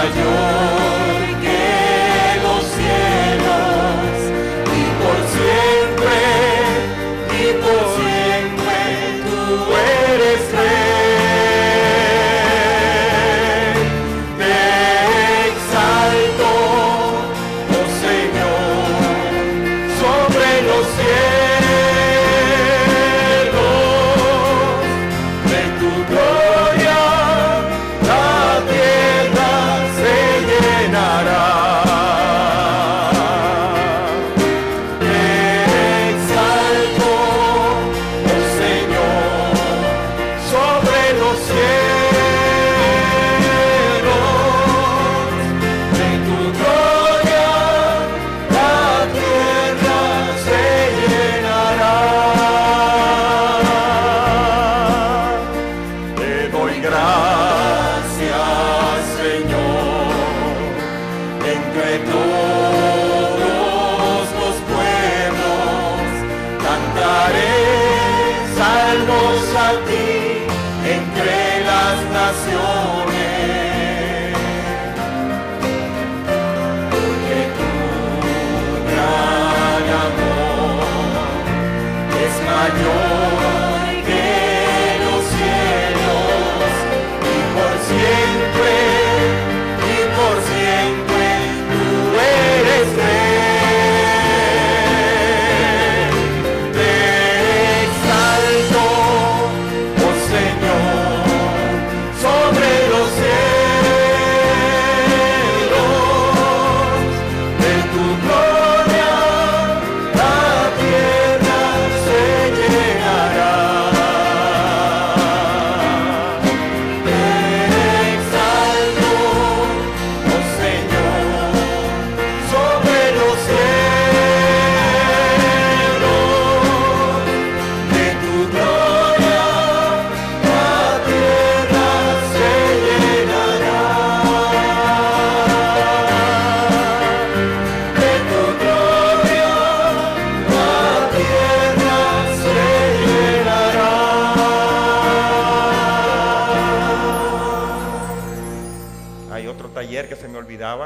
mayor que los cielos, y por siempre tú eres Rey. Te exalto, oh Señor, sobre los cielos.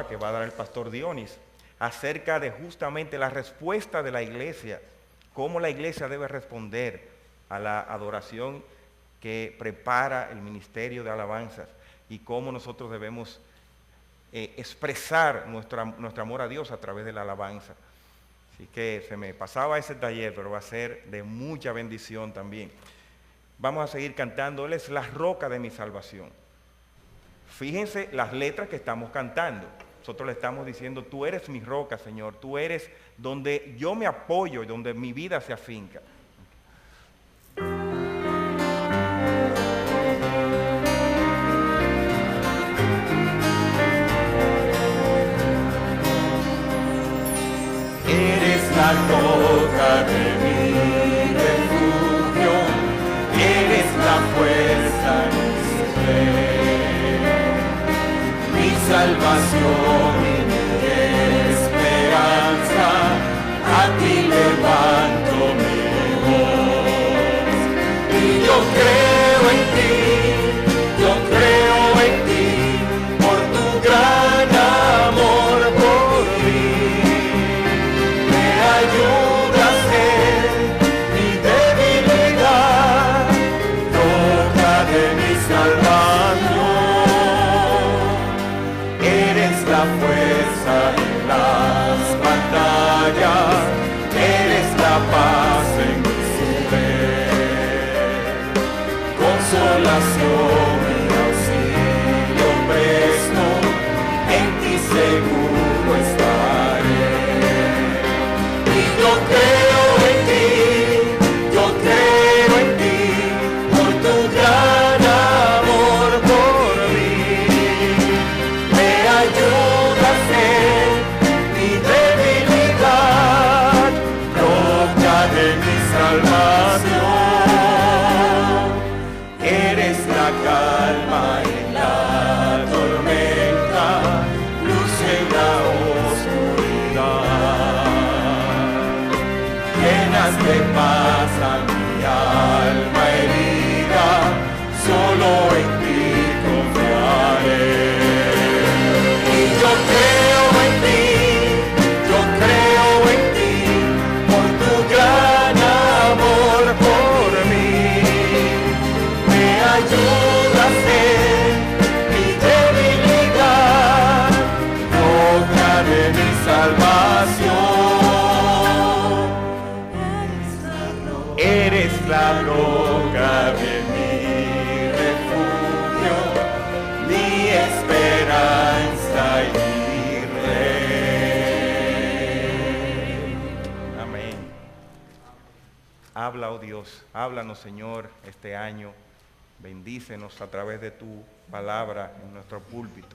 Que va a dar el pastor Dionis acerca de justamente la respuesta de la iglesia, cómo la iglesia debe responder a la adoración que prepara el ministerio de alabanzas y cómo nosotros debemos expresar nuestro amor a Dios a través de la alabanza. Así que se me pasaba ese taller, pero va a ser de mucha bendición también. Vamos a seguir cantando. Él es la roca de mi salvación. Fíjense las letras que estamos cantando. Nosotros le estamos diciendo, tú eres mi roca, Señor. Tú eres donde yo me apoyo, donde mi vida se afinca. Eres la roca de mi refugio, eres la fuerza de mi fe. Mi salvación y mi esperanza, a ti levanto mi voz. Y yo creo en ti, por tu gran amor por mí. Me ayuda a ser mi debilidad, roca de mi salvación. La fuerza en las batallas, eres la paz en mi ser, consolación y auxilio presto, en ti seguro estaré. Y yo creo en ti, por tu gran amor por mí. Me ayuda a ser mi debilidad, roca de mi salvación. Eres la calma en la tormenta, luz en la oscuridad. Llenas de paz a mi alma herida, solo en ti confiaré. Dios. Háblanos, Señor, este año. Bendícenos a través de tu palabra en nuestro púlpito.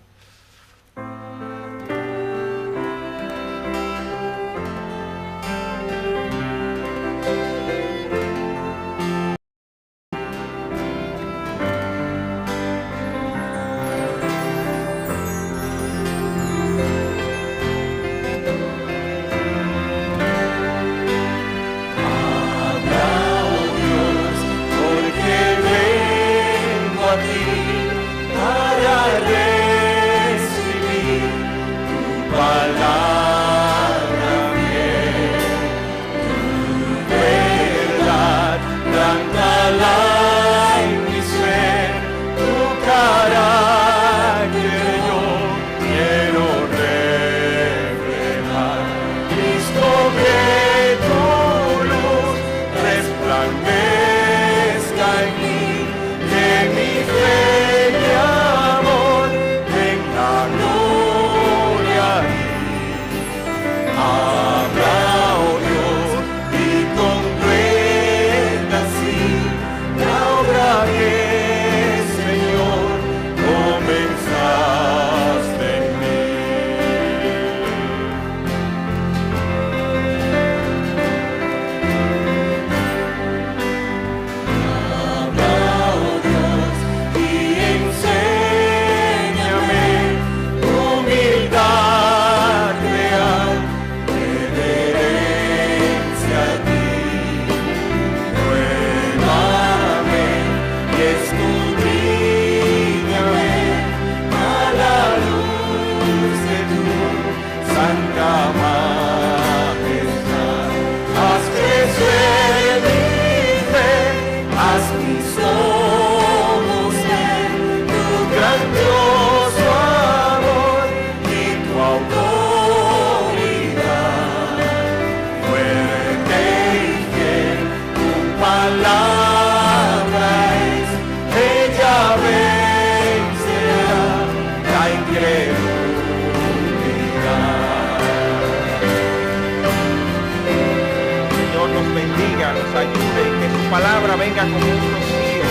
Palabra venga como un rocío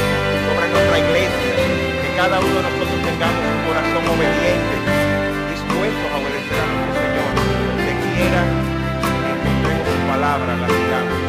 sobre nuestra iglesia, que cada uno de nosotros tengamos un corazón obediente, dispuestos a obedecer a nuestro Señor. Donde quiera que encontremos su palabra, la digamos.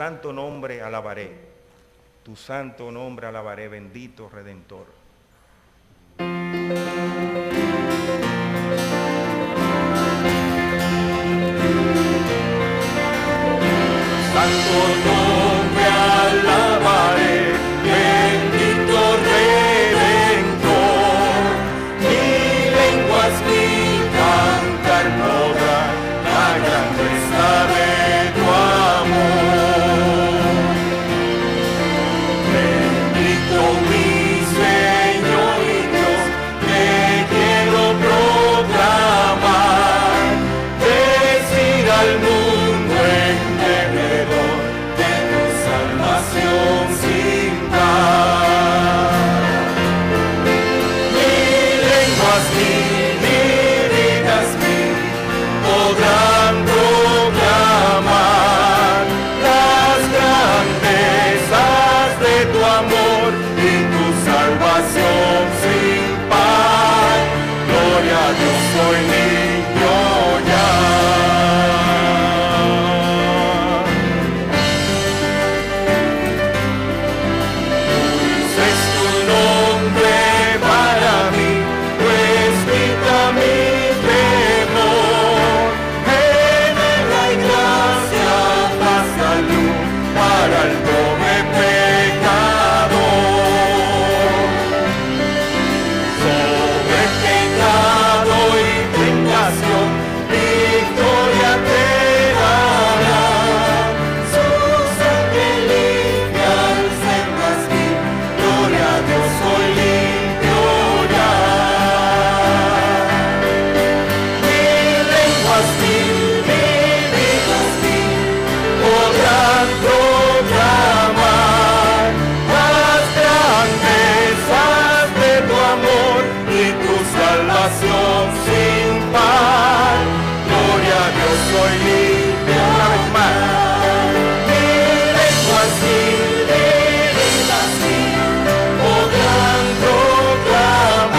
Santo nombre alabaré, tu santo nombre alabaré, bendito Redentor. Santo nombre alabaré, bendito Redentor, mi lengua es mi cantar podrá la grandeza de tu amor. Al mundo en derredor de salvación sin par. Gloria a Dios, soy limpio ya. Dulce es tu nombre para mí, pues quita mi temor. En él hay gracia, paz, salud para el pobre pecador. Sobre pecado y tentación, victoria te dará. Su sangre limpia al ser más vil. Gloria a Dios, soy limpio ya. Mi lengua es mil, mi vida es mil, podrán proclamar las grandezas de tu amor y tu salvación sin par. Gloria a Dios, soy limpio. Una vez más. Mi lengua es mil, mi vida es mil, podrán proclamar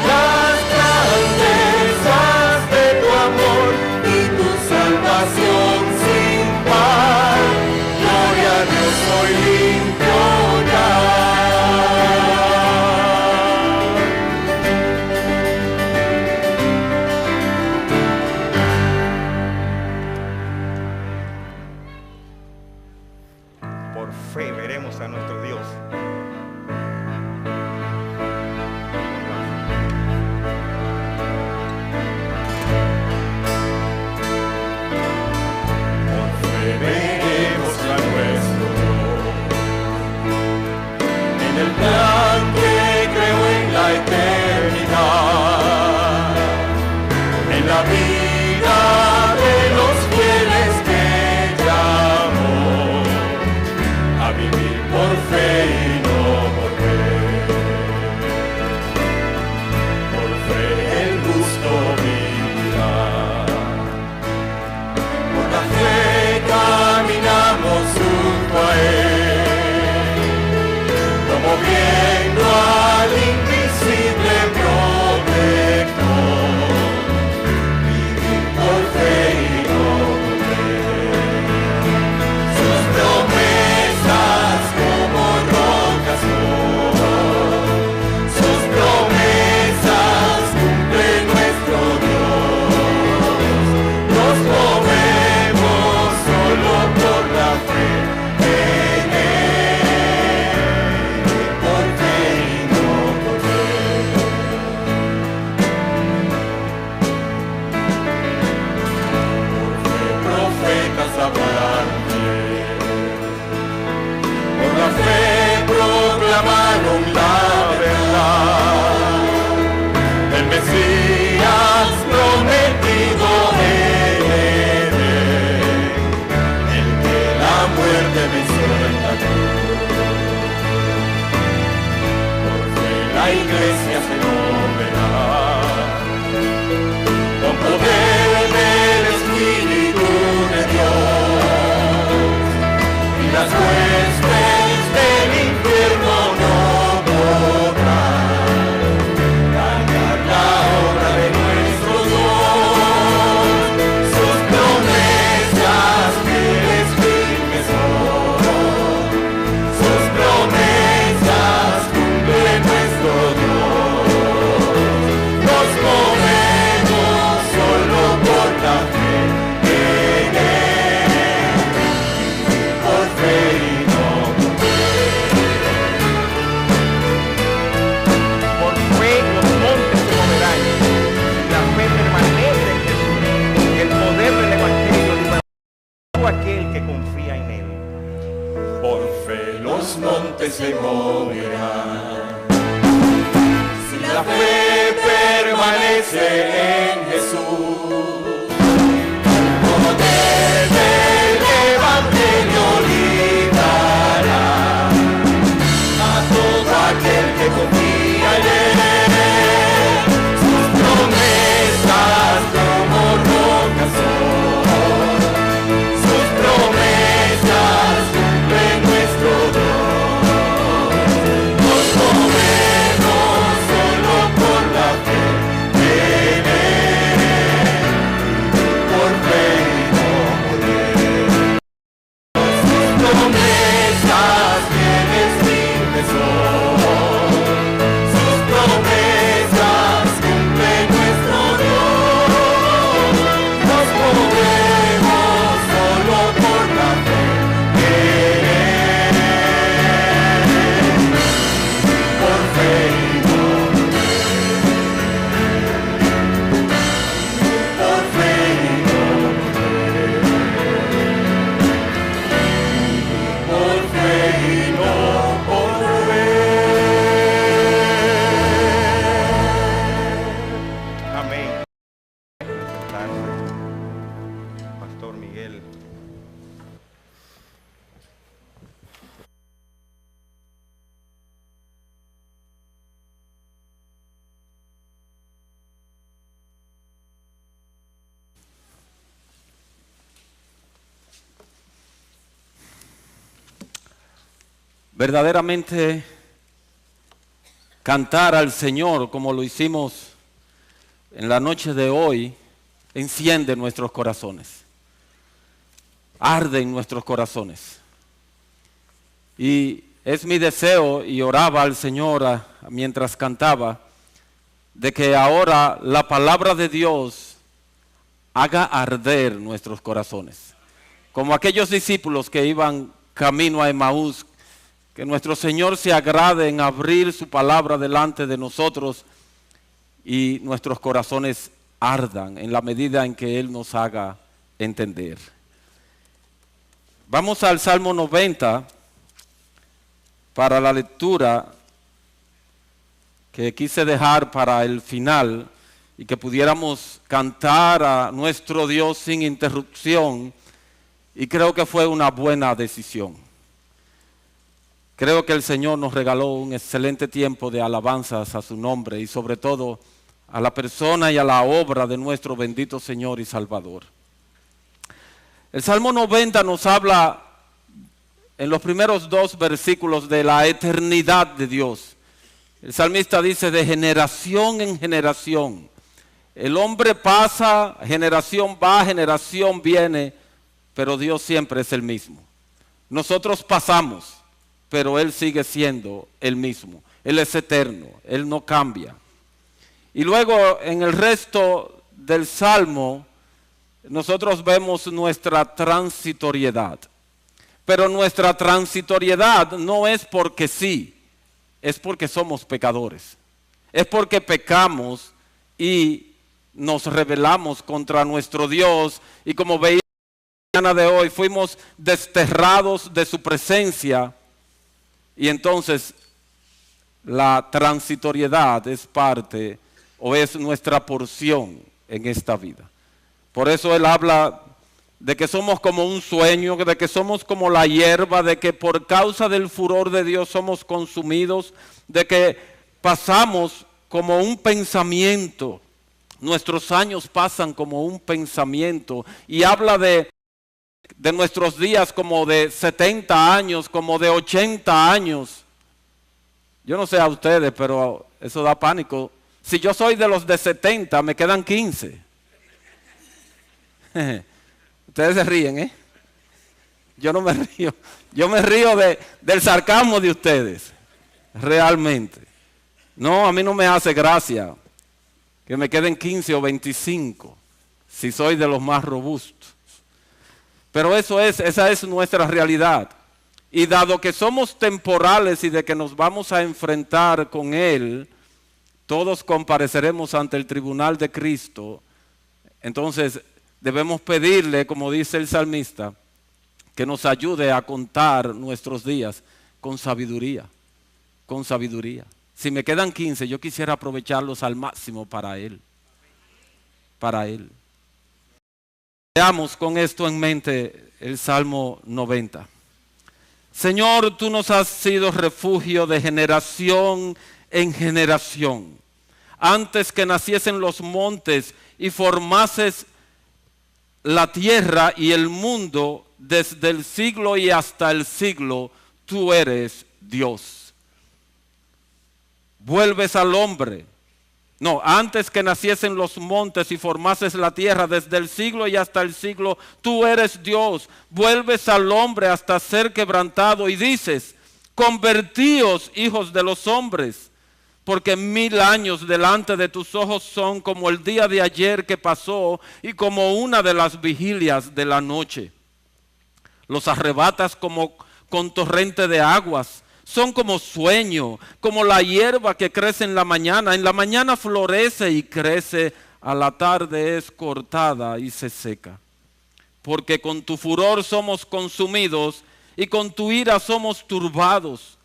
las grandezas de tu amor y tu salvación sin par. Gloria a Dios, soy limpio ya. Por fe veremos a nuestro Dios. Por fe veremos a nuestro Dios, en el plan que creó en la eternidad, en la vida de los fieles que llamó a vivir por fe y no por ver. Por fe el justo vivirá. Por la fe caminamos junto a Él, promoviendo al invisible protector. Vivir por fe y no por ver. Sus promesas como rocas son. Sus promesas cumple nuestro Dios. Nos movemos solo por la fe en Él. Por fe y no por ver. Por fe profetas hablaron de Él. Por la fe proclamaron la verdad. El Mesías prometido en Edén, el que la muerte venció en la cruz. Por fe la iglesia se moverá con poder del Espíritu de Dios, y las huestes del infierno no podrán dañar la obra de nuestro Dios. Sus promesas fieles firmes son. Sus promesas cumple nuestro Dios. Nos movemos solo por la fe en Él. Por fe y no por ver. Por fe los montes se moverán. La fe permanece en Jesús. El poder del Evangelio libera a todo aquel que confía en Él. Por fe los montes se moverán. Si la fe permanece en Jesús, el poder del Evangelio librará a todo aquel que confía en Él. Sus promesas como rocas son. Sus promesas cumplen nuestro Dios. Nos movemos verdaderamente cantar al Señor como lo hicimos en la noche de hoy, enciende nuestros corazones, arde en nuestros corazones. Y es mi deseo, y oraba al Señor mientras cantaba, de que ahora la palabra de Dios haga arder nuestros corazones. Como aquellos discípulos que iban camino a Emaús, que nuestro Señor se agrade en abrir su palabra delante de nosotros y nuestros corazones ardan en la medida en que Él nos haga entender. Vamos al Salmo 90 para la lectura que quise dejar para el final y que pudiéramos cantar a nuestro Dios sin interrupción, y creo que fue una buena decisión. Creo que el Señor nos regaló un excelente tiempo de alabanzas a su nombre y sobre todo a la persona y a la obra de nuestro bendito Señor y Salvador. El Salmo 90 nos habla en los primeros 2 versículos de la eternidad de Dios. El salmista dice: de generación en generación. El hombre pasa, generación va, generación viene, pero Dios siempre es el mismo. Nosotros pasamos, pero Él sigue siendo el mismo. Él es eterno, Él no cambia. Y luego en el resto del Salmo nosotros vemos nuestra transitoriedad. Pero nuestra transitoriedad no es porque sí, es porque somos pecadores. Es porque pecamos y nos rebelamos contra nuestro Dios, y como veíamos la mañana de hoy, fuimos desterrados de su presencia, y entonces la transitoriedad es parte o es nuestra porción en esta vida. Por eso Él habla de que somos como un sueño, de que somos como la hierba, de que por causa del furor de Dios somos consumidos, de que pasamos como un pensamiento, nuestros años pasan como un pensamiento, y habla de nuestros días como de 70 años, como de 80 años. Yo no sé a ustedes, pero eso da pánico. Si yo soy de los de 70, me quedan 15. Ustedes se ríen, ¿eh? Yo no me río. Yo me río del sarcasmo de ustedes. Realmente. No, a mí no me hace gracia que me queden 15 o 25 si soy de los más robustos. Pero esa es nuestra realidad. Y dado que somos temporales y de que nos vamos a enfrentar con Él, todos compareceremos ante el tribunal de Cristo. Entonces debemos pedirle, como dice el salmista, que nos ayude a contar nuestros días con sabiduría, con sabiduría. Si me quedan 15, yo quisiera aprovecharlos al máximo para Él, para Él. Veamos con esto en mente el Salmo 90. Señor, tú nos has sido refugio de generación en generación. Antes que naciesen los montes y formases la tierra y el mundo, desde el siglo y hasta el siglo, tú eres Dios. Vuelves al hombre. No, antes que naciesen los montes y formases la tierra, desde el siglo y hasta el siglo, tú eres Dios. Vuelves al hombre hasta ser quebrantado y dices: convertíos, hijos de los hombres, porque 1000 años delante de tus ojos son como el día de ayer que pasó y como una de las vigilias de la noche. Los arrebatas como con torrente de aguas. Son como sueño, como la hierba que crece en la mañana florece y crece, a la tarde es cortada y se seca. Porque con tu furor somos consumidos y con tu ira somos turbados.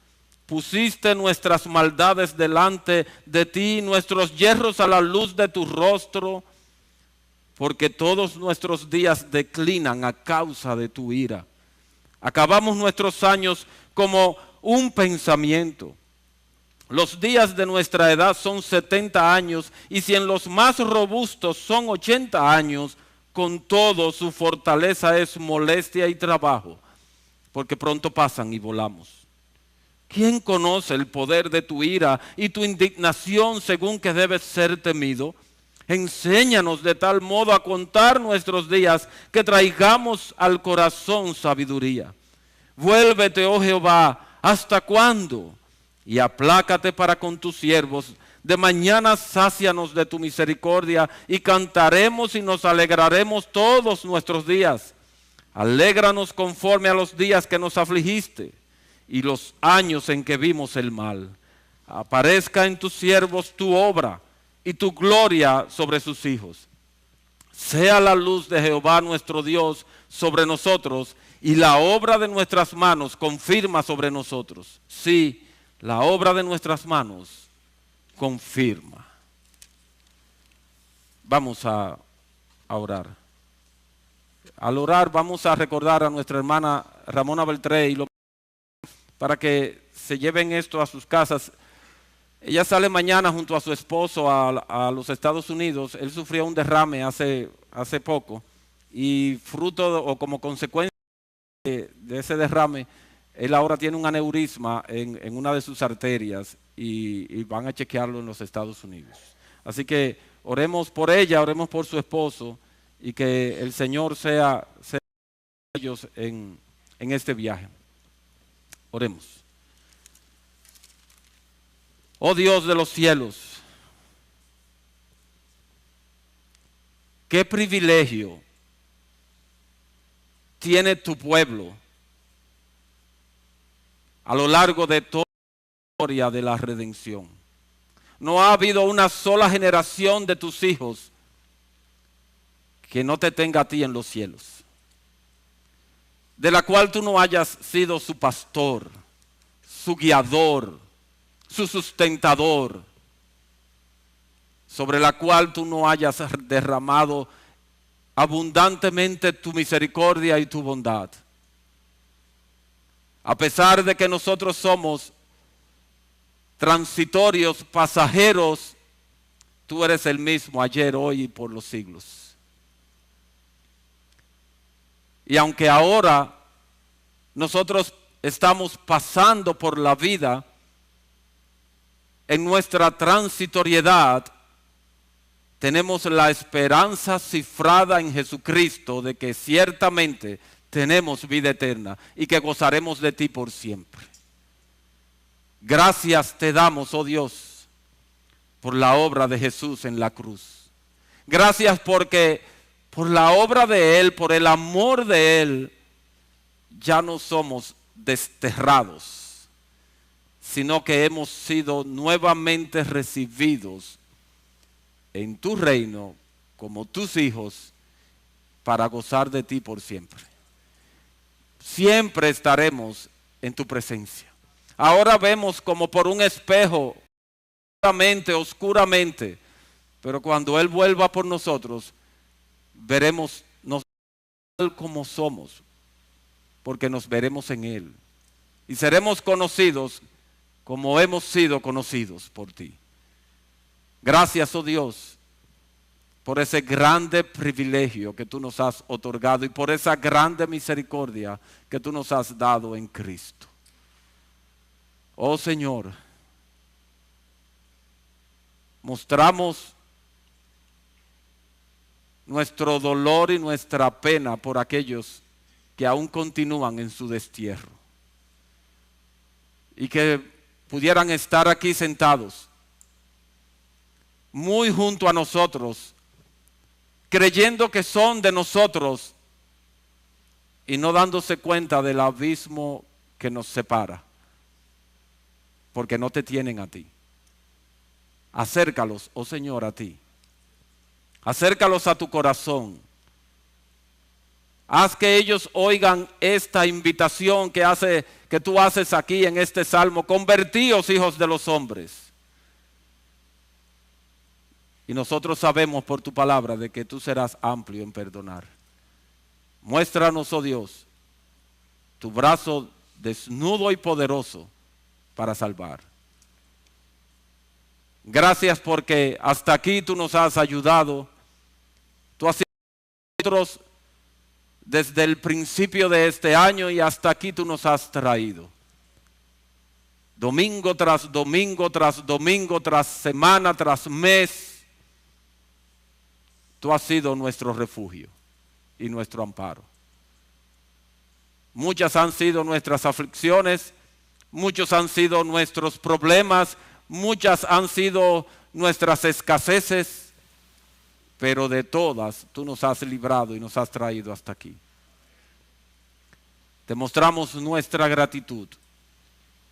Pusiste nuestras maldades delante de ti, nuestros yerros a la luz de tu rostro, porque todos nuestros días declinan a causa de tu ira. Acabamos nuestros años como un pensamiento. Los días de nuestra edad son 70 años, y si en los más robustos son 80 años, con todo su fortaleza es molestia y trabajo, porque pronto pasan y volamos. ¿Quién conoce el poder de tu ira y tu indignación según que debes ser temido? Enséñanos de tal modo a contar nuestros días que traigamos al corazón sabiduría. Vuélvete, oh Jehová, ¿hasta cuándo? Y aplácate para con tus siervos. De mañana sácianos de tu misericordia y cantaremos y nos alegraremos todos nuestros días. Alégranos conforme a los días que nos afligiste y los años en que vimos el mal. Aparezca en tus siervos tu obra y tu gloria sobre sus hijos. Sea la luz de Jehová nuestro Dios sobre nosotros y la obra de nuestras manos confirma sobre nosotros. Sí, la obra de nuestras manos confirma. Vamos a orar. Al orar vamos a recordar a nuestra hermana Ramona Beltré y para que se lleven esto a sus casas. Ella sale mañana junto a su esposo a los Estados Unidos. Él sufrió un derrame hace poco y fruto o como consecuencia de ese derrame, él ahora tiene un aneurisma en una de sus arterias y van a chequearlo en los Estados Unidos. Así que oremos por ella, oremos por su esposo y que el Señor sea con ellos en este viaje. Oremos. Oh Dios de los cielos, qué privilegio tiene tu pueblo a lo largo de toda la historia de la redención. No ha habido una sola generación de tus hijos que no te tenga a ti en los cielos, de la cual tú no hayas sido su pastor, su guiador, su sustentador, sobre la cual tú no hayas derramado abundantemente tu misericordia y tu bondad. A pesar de que nosotros somos transitorios, pasajeros, tú eres el mismo ayer, hoy y por los siglos. Y aunque ahora nosotros estamos pasando por la vida en nuestra transitoriedad, tenemos la esperanza cifrada en Jesucristo de que ciertamente tenemos vida eterna y que gozaremos de ti por siempre. Gracias te damos, oh Dios, por la obra de Jesús en la cruz. Gracias porque por la obra de Él, por el amor de Él, ya no somos desterrados, sino que hemos sido nuevamente recibidos en tu reino como tus hijos para gozar de ti por siempre. Siempre estaremos en tu presencia. Ahora vemos como por un espejo, oscuramente, pero cuando Él vuelva por nosotros, veremos tal como somos, porque nos veremos en Él. Y seremos conocidos como hemos sido conocidos por ti. Gracias, oh Dios, por ese grande privilegio que tú nos has otorgado y por esa grande misericordia que tú nos has dado en Cristo. Oh Señor, mostramos nuestro dolor y nuestra pena por aquellos que aún continúan en su destierro y que pudieran estar aquí sentados muy junto a nosotros, creyendo que son de nosotros y no dándose cuenta del abismo que nos separa, porque no te tienen a ti. Acércalos, oh Señor, a ti. Acércalos a tu corazón. Haz que ellos oigan esta invitación que tú haces aquí en este salmo. Convertíos, hijos de los hombres. Y nosotros sabemos por tu palabra de que tú serás amplio en perdonar. Muéstranos, oh Dios, tu brazo desnudo y poderoso para salvar. Gracias porque hasta aquí tú nos has ayudado. Tú has sido con nosotros desde el principio de este año y hasta aquí tú nos has traído. domingo tras domingo, tras domingo, tras semana, tras mes, tú has sido nuestro refugio y nuestro amparo. Muchas han sido nuestras aflicciones, muchos han sido nuestros problemas, muchas han sido nuestras escaseces, pero de todas tú nos has librado y nos has traído hasta aquí. Te mostramos nuestra gratitud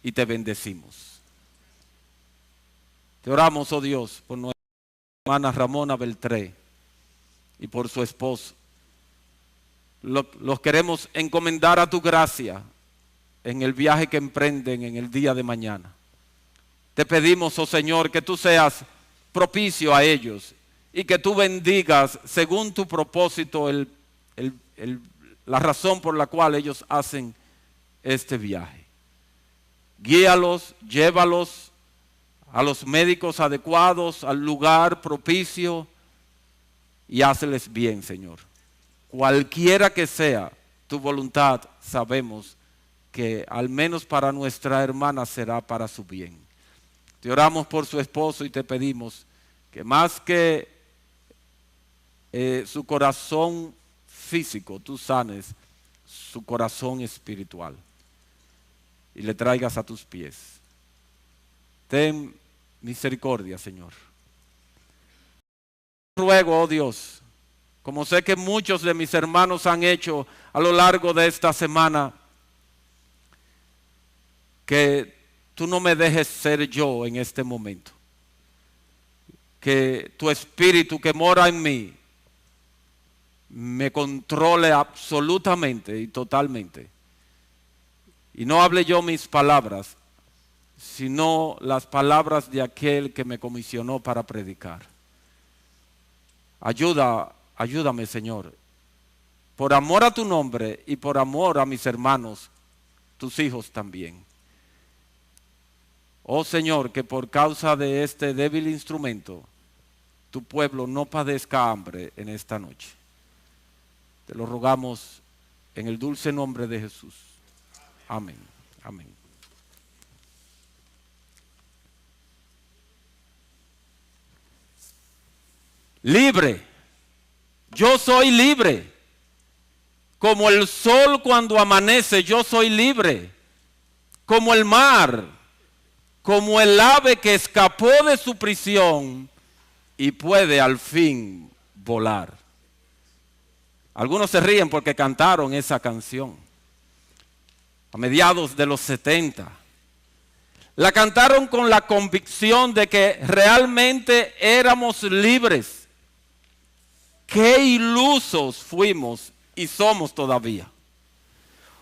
y te bendecimos. Te oramos, oh Dios, por nuestra hermana Ramona Beltré y por su esposo. Los queremos encomendar a tu gracia en el viaje que emprenden en el día de mañana. Te pedimos, oh Señor, que tú seas propicio a ellos y que tú bendigas según tu propósito la razón por la cual ellos hacen este viaje. Guíalos, llévalos a los médicos adecuados, al lugar propicio y hazles bien, Señor. Cualquiera que sea tu voluntad, sabemos que al menos para nuestra hermana será para su bien. Te oramos por su esposo y te pedimos que más que su corazón físico, tú sanes su corazón espiritual y le traigas a tus pies. Ten misericordia, Señor. Ruego, oh Dios, como sé que muchos de mis hermanos han hecho a lo largo de esta semana, que tú no me dejes ser yo en este momento. Que tu espíritu que mora en mí me controle absolutamente y totalmente. Y no hable yo mis palabras, sino las palabras de aquel que me comisionó para predicar. Ayúdame, Señor, por amor a tu nombre y por amor a mis hermanos, tus hijos también. Oh Señor, que por causa de este débil instrumento, tu pueblo no padezca hambre en esta noche. Te lo rogamos en el dulce nombre de Jesús. Amén. Amén. Libre. Yo soy libre. Como el sol cuando amanece, yo soy libre. Como el mar, como el ave que escapó de su prisión y puede al fin volar. Algunos se ríen porque cantaron esa canción a mediados de los 70. La cantaron con la convicción de que realmente éramos libres. Qué ilusos fuimos y somos todavía.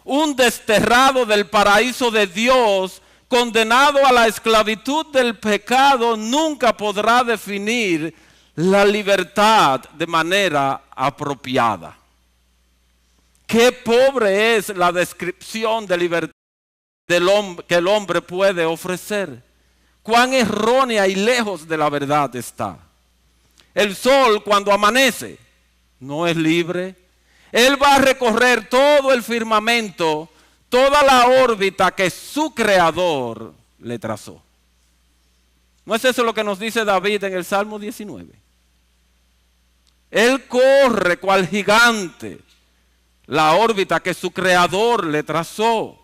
Un desterrado del paraíso de Dios, condenado a la esclavitud del pecado, nunca podrá definir la libertad de manera apropiada. Qué pobre es la descripción de libertad que el hombre puede ofrecer. Cuán errónea y lejos de la verdad está. El sol cuando amanece no es libre. Él va a recorrer todo el firmamento, toda la órbita que su creador le trazó. ¿No es eso lo que nos dice David en el Salmo 19? Él corre cual gigante la órbita que su creador le trazó.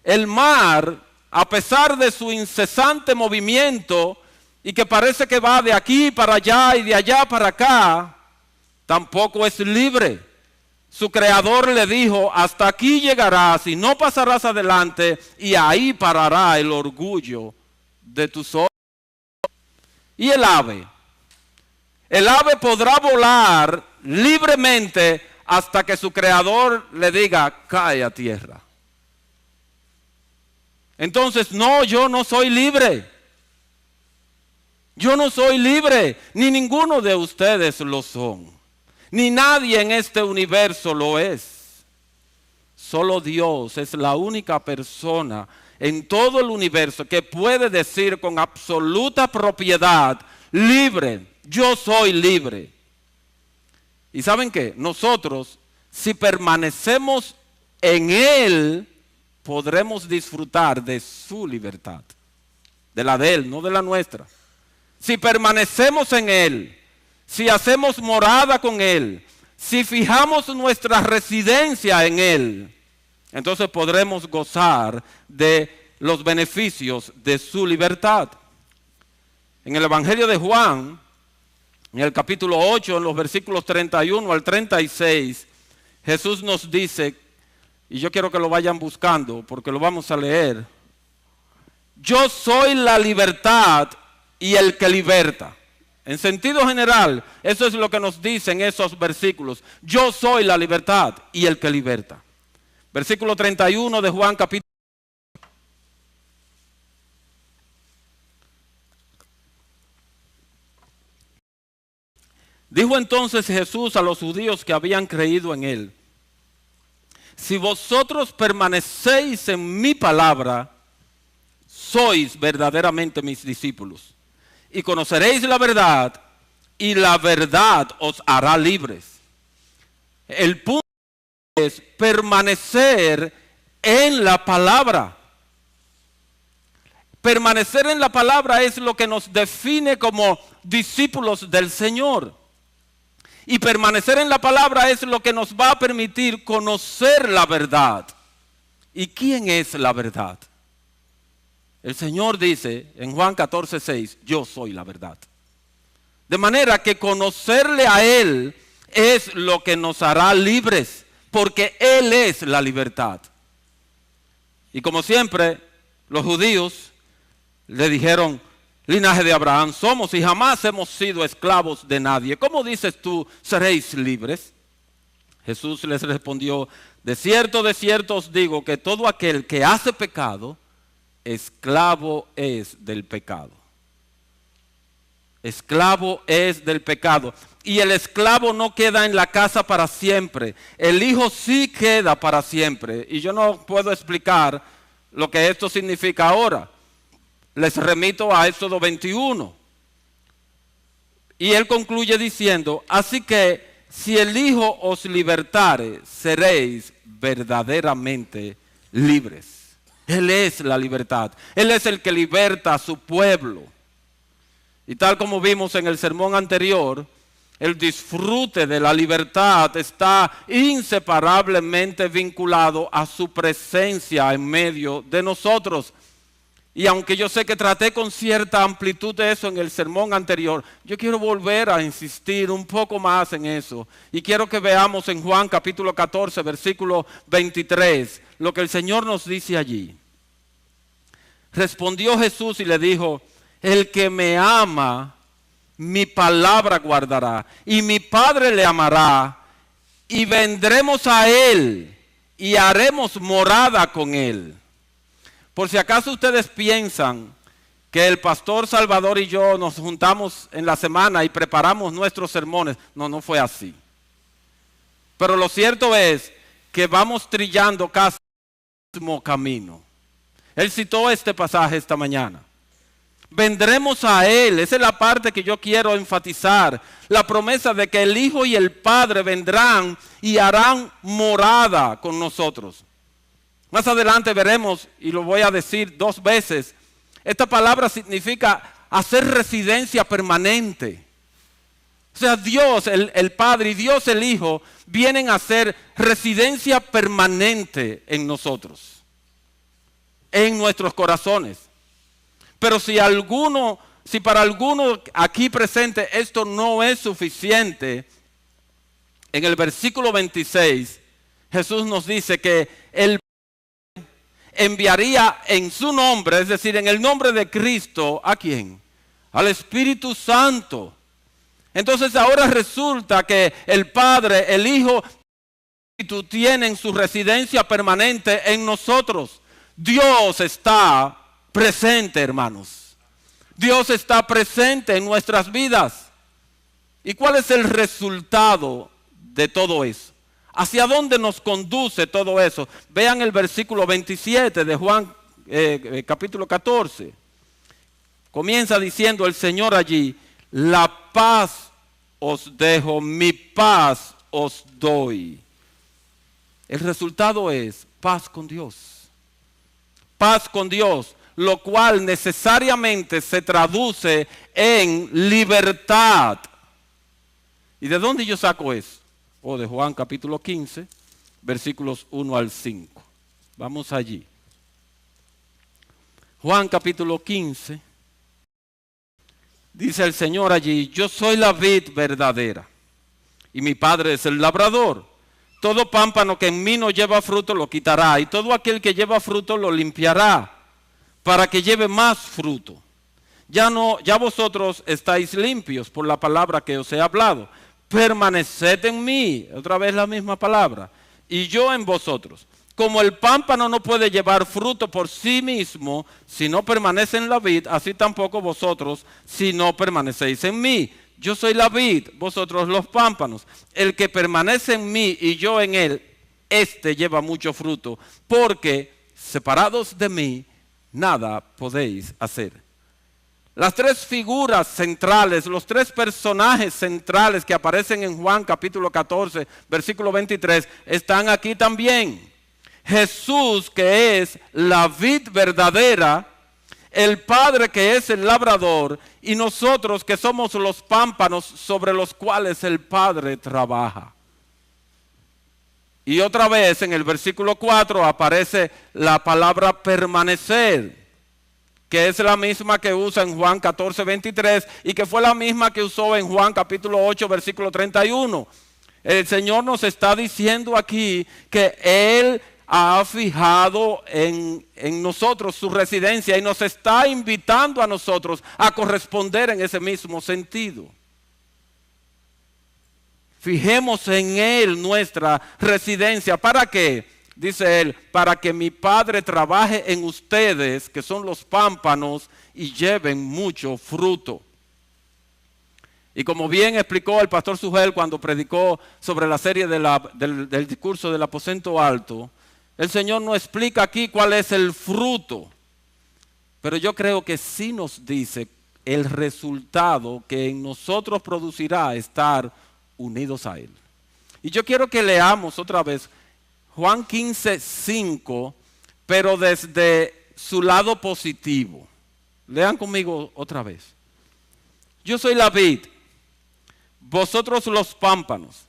El mar, a pesar de su incesante movimiento y que parece que va de aquí para allá y de allá para acá, tampoco es libre. Su creador le dijo, hasta aquí llegarás y no pasarás adelante, y ahí parará el orgullo de tus ojos. Y el ave podrá volar libremente hasta que su creador le diga, cae a tierra. Entonces, no, yo no soy libre. Yo no soy libre, ni ninguno de ustedes lo son. Ni nadie en este universo lo es. Solo Dios es la única persona en todo el universo que puede decir con absoluta propiedad, libre, yo soy libre. ¿Y saben qué? Nosotros, si permanecemos en Él, podremos disfrutar de su libertad, de la de Él, no de la nuestra. Si permanecemos en Él, si hacemos morada con Él, si fijamos nuestra residencia en Él, entonces podremos gozar de los beneficios de su libertad. En el Evangelio de Juan, en el capítulo 8, en los versículos 31 al 36, Jesús nos dice, y yo quiero que lo vayan buscando porque lo vamos a leer: yo soy la libertad y el que liberta. En sentido general, eso es lo que nos dicen esos versículos. Yo soy la libertad y el que liberta. Versículo 31 de Juan capítulo. Dijo entonces Jesús a los judíos que habían creído en Él: si vosotros permanecéis en mi palabra, sois verdaderamente mis discípulos, y conoceréis la verdad, y la verdad os hará libres. El punto es permanecer en la palabra. Permanecer en la palabra es lo que nos define como discípulos del Señor. Y permanecer en la palabra es lo que nos va a permitir conocer la verdad. ¿Y quién es la verdad? El Señor dice en Juan 14:6, yo soy la verdad. De manera que conocerle a Él es lo que nos hará libres, porque Él es la libertad. Y como siempre, los judíos le dijeron: linaje de Abraham somos y jamás hemos sido esclavos de nadie. ¿Cómo dices tú, seréis libres? Jesús les respondió: de cierto os digo que todo aquel que hace pecado, esclavo es del pecado. Esclavo es del pecado. Y el esclavo no queda en la casa para siempre. El hijo sí queda para siempre. Y yo no puedo explicar lo que esto significa ahora. Les remito a Éxodo 21. Y él concluye diciendo: así que si el Hijo os libertare, seréis verdaderamente libres. Él es la libertad. Él es el que liberta a su pueblo. Y tal como vimos en el sermón anterior, el disfrute de la libertad está inseparablemente vinculado a su presencia en medio de nosotros. Y aunque yo sé que traté con cierta amplitud de eso en el sermón anterior, yo quiero volver a insistir un poco más en eso. Y quiero que veamos en Juan capítulo 14, versículo 23, lo que el Señor nos dice allí. Respondió Jesús y le dijo: el que me ama, mi palabra guardará, y mi Padre le amará, y vendremos a Él, y haremos morada con Él. Por si acaso ustedes piensan que el pastor Salvador y yo nos juntamos en la semana y preparamos nuestros sermones, no fue así. Pero lo cierto es que vamos trillando casi el mismo camino. Él citó este pasaje esta mañana. Vendremos a Él, esa es la parte que yo quiero enfatizar. La promesa de que el Hijo y el Padre vendrán y harán morada con nosotros. Más adelante veremos, y lo voy a decir 2 veces, esta palabra significa hacer residencia permanente. O sea, Dios el Padre y Dios el Hijo vienen a hacer residencia permanente en nosotros, en nuestros corazones. Pero si para alguno aquí presente esto no es suficiente, en el versículo 26 Jesús nos dice que Él enviaría en su nombre, es decir, en el nombre de Cristo, ¿a quién? Al Espíritu Santo. Entonces ahora resulta que el Padre, el Hijo y el Espíritu tienen su residencia permanente en nosotros. Dios está presente, hermanos. Dios está presente en nuestras vidas. ¿Y cuál es el resultado de todo eso? ¿Hacia dónde nos conduce todo eso? Vean el versículo 27 de Juan capítulo 14. Comienza diciendo el Señor allí: la paz os dejo, mi paz os doy. El resultado es paz con Dios. paz con Dios, lo cual necesariamente se traduce en libertad. ¿Y de dónde yo saco eso? De Juan capítulo 15, versículos 1 al 5. Vamos allí. Juan capítulo 15, dice el Señor allí: yo soy la vid verdadera y mi Padre es el labrador. Todo pámpano que en mí no lleva fruto lo quitará, y todo aquel que lleva fruto lo limpiará, para que lleve más fruto. Ya vosotros estáis limpios por la palabra que os he hablado. Permaneced en mí, otra vez la misma palabra, y yo en vosotros. Como el pámpano no puede llevar fruto por sí mismo si no permanece en la vid, así tampoco vosotros si no permanecéis en mí. Yo soy la vid, vosotros los pámpanos. El que permanece en mí y yo en él, éste lleva mucho fruto, porque separados de mí, nada podéis hacer. Las tres figuras centrales, los tres personajes centrales que aparecen en Juan capítulo 14, versículo 23, están aquí también. Jesús, que es la vid verdadera, el Padre, que es el labrador, y nosotros, que somos los pámpanos sobre los cuales el Padre trabaja. Y otra vez en el versículo 4 aparece la palabra permanecer, que es la misma que usa en Juan 14, 23, y que fue la misma que usó en Juan capítulo 8, versículo 31. El Señor nos está diciendo aquí que Él ha fijado en nosotros su residencia y nos está invitando a nosotros a corresponder en ese mismo sentido. Fijemos en Él nuestra residencia. ¿Para qué? Dice Él: para que mi Padre trabaje en ustedes, que son los pámpanos, y lleven mucho fruto. Y como bien explicó el pastor Sugel cuando predicó sobre la serie del discurso del aposento alto, el Señor no explica aquí cuál es el fruto, pero yo creo que sí nos dice el resultado que en nosotros producirá estar unidos a Él. Y yo quiero que leamos otra vez Juan 15, 5, pero desde su lado positivo. Lean conmigo otra vez. Yo soy la vid, vosotros los pámpanos.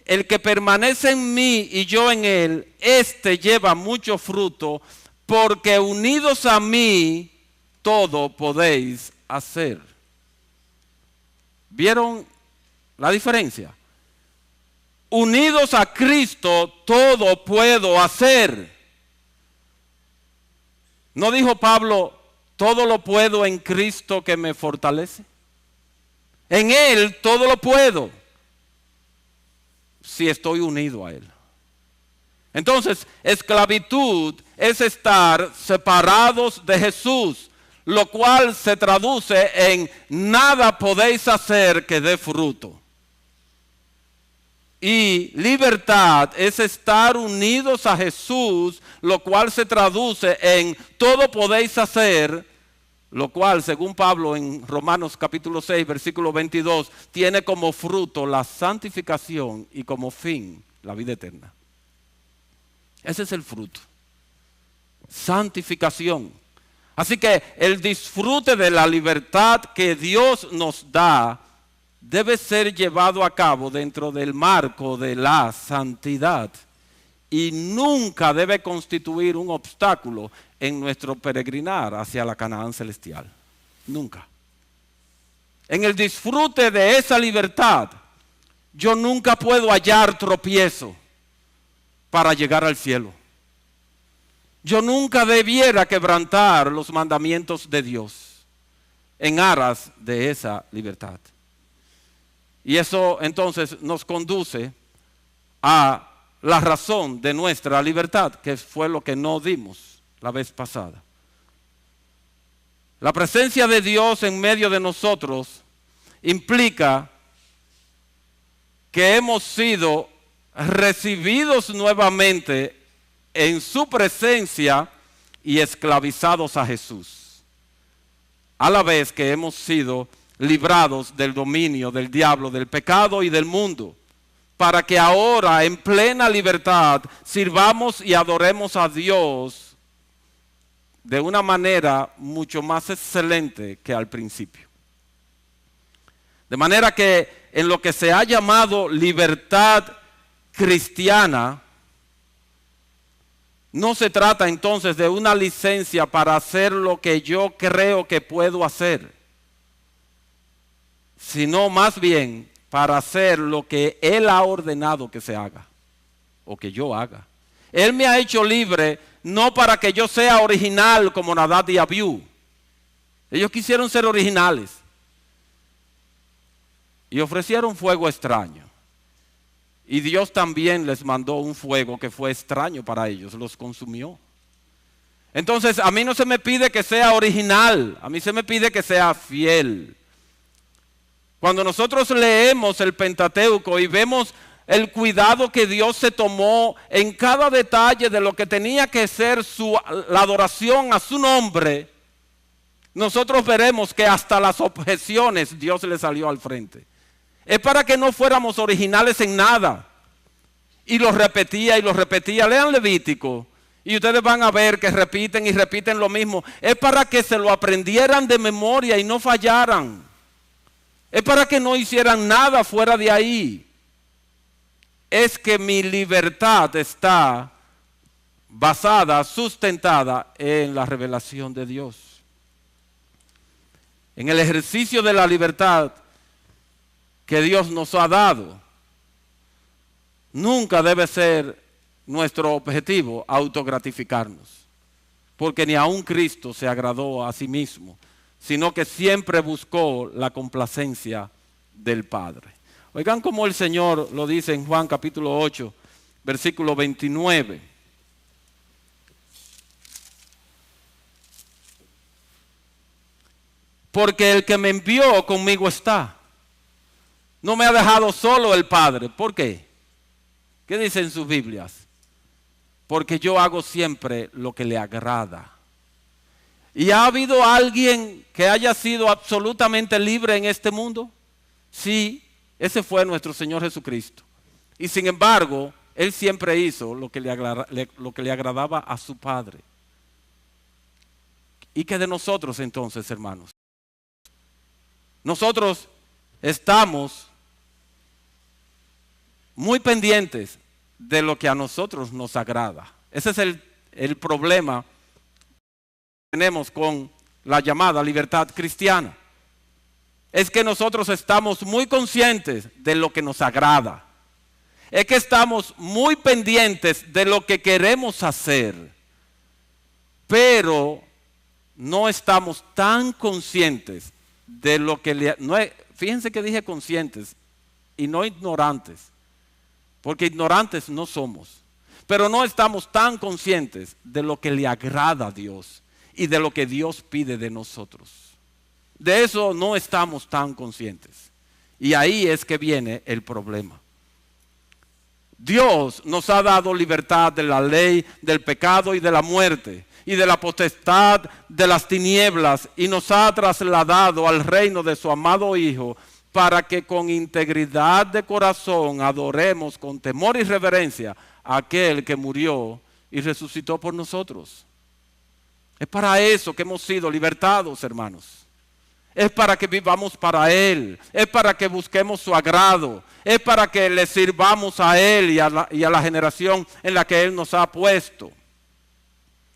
El que permanece en mí y yo en él, éste lleva mucho fruto, porque unidos a mí todo podéis hacer. ¿Vieron la diferencia? Unidos a Cristo todo puedo hacer. ¿No dijo Pablo, todo lo puedo en Cristo que me fortalece? En Él todo lo puedo, si estoy unido a Él. Entonces, esclavitud es estar separados de Jesús, lo cual se traduce en nada podéis hacer que dé fruto. Y libertad es estar unidos a Jesús, lo cual se traduce en todo podéis hacer, lo cual, según Pablo en Romanos capítulo 6, versículo 22, tiene como fruto la santificación y como fin la vida eterna. Ese es el fruto. Santificación. Así que el disfrute de la libertad que Dios nos da debe ser llevado a cabo dentro del marco de la santidad y nunca debe constituir un obstáculo en nuestro peregrinar hacia la Canaán celestial. Nunca. En el disfrute de esa libertad, yo nunca puedo hallar tropiezo para llegar al cielo. Yo nunca debiera quebrantar los mandamientos de Dios en aras de esa libertad. Y eso entonces nos conduce a la razón de nuestra libertad, que fue lo que no dimos la vez pasada. La presencia de Dios en medio de nosotros implica que hemos sido recibidos nuevamente en su presencia y esclavizados a Jesús, a la vez que hemos sido librados del dominio del diablo, del pecado y del mundo, para que ahora en plena libertad sirvamos y adoremos a Dios de una manera mucho más excelente que al principio. De manera que en lo que se ha llamado libertad cristiana, no se trata entonces de una licencia para hacer lo que yo creo que puedo hacer, sino más bien para hacer lo que Él ha ordenado que se haga o que yo haga. Él me ha hecho libre no para que yo sea original como Nadab y Abiú. Ellos quisieron ser originales y ofrecieron fuego extraño. Y Dios también les mandó un fuego que fue extraño para ellos, los consumió. Entonces a mí no se me pide que sea original, a mí se me pide que sea fiel. Cuando nosotros leemos el Pentateuco y vemos el cuidado que Dios se tomó en cada detalle de lo que tenía que ser la adoración a su nombre, nosotros veremos que hasta las objeciones Dios le salió al frente. Es para que no fuéramos originales en nada. Y lo repetía y lo repetía. Lean Levítico y ustedes van a ver que repiten y repiten lo mismo. Es para que se lo aprendieran de memoria y no fallaran. Es para que no hicieran nada fuera de ahí. Es que mi libertad está basada, sustentada en la revelación de Dios. En el ejercicio de la libertad que Dios nos ha dado, nunca debe ser nuestro objetivo autogratificarnos, porque ni aun Cristo se agradó a sí mismo, sino que siempre buscó la complacencia del Padre. Oigan cómo el Señor lo dice en Juan capítulo 8, versículo 29. Porque el que me envió conmigo está. No me ha dejado solo el Padre. ¿Por qué? ¿Qué dicen sus Biblias? Porque yo hago siempre lo que le agrada. ¿Y ha habido alguien que haya sido absolutamente libre en este mundo? Sí, ese fue nuestro Señor Jesucristo. Y sin embargo, Él siempre hizo lo que le agradaba a su Padre. ¿Y qué de nosotros entonces, hermanos? Nosotros estamos muy pendientes de lo que a nosotros nos agrada. Ese es el problema que tenemos con la llamada libertad cristiana. Es que nosotros estamos muy conscientes de lo que nos agrada. Es que estamos muy pendientes de lo que queremos hacer, pero no estamos tan conscientes de lo que fíjense que dije conscientes y no ignorantes, porque ignorantes no somos, pero no estamos tan conscientes de lo que le agrada a Dios y de lo que Dios pide de nosotros. De eso no estamos tan conscientes, y ahí es que viene el problema. Dios nos ha dado libertad de la ley, del pecado y de la muerte, y de la potestad de las tinieblas, y nos ha trasladado al reino de su amado Hijo, para que con integridad de corazón adoremos con temor y reverencia a aquel que murió y resucitó por nosotros. Es para eso que hemos sido libertados, hermanos. Es para que vivamos para Él, es para que busquemos su agrado, es para que le sirvamos a Él y a la generación en la que Él nos ha puesto.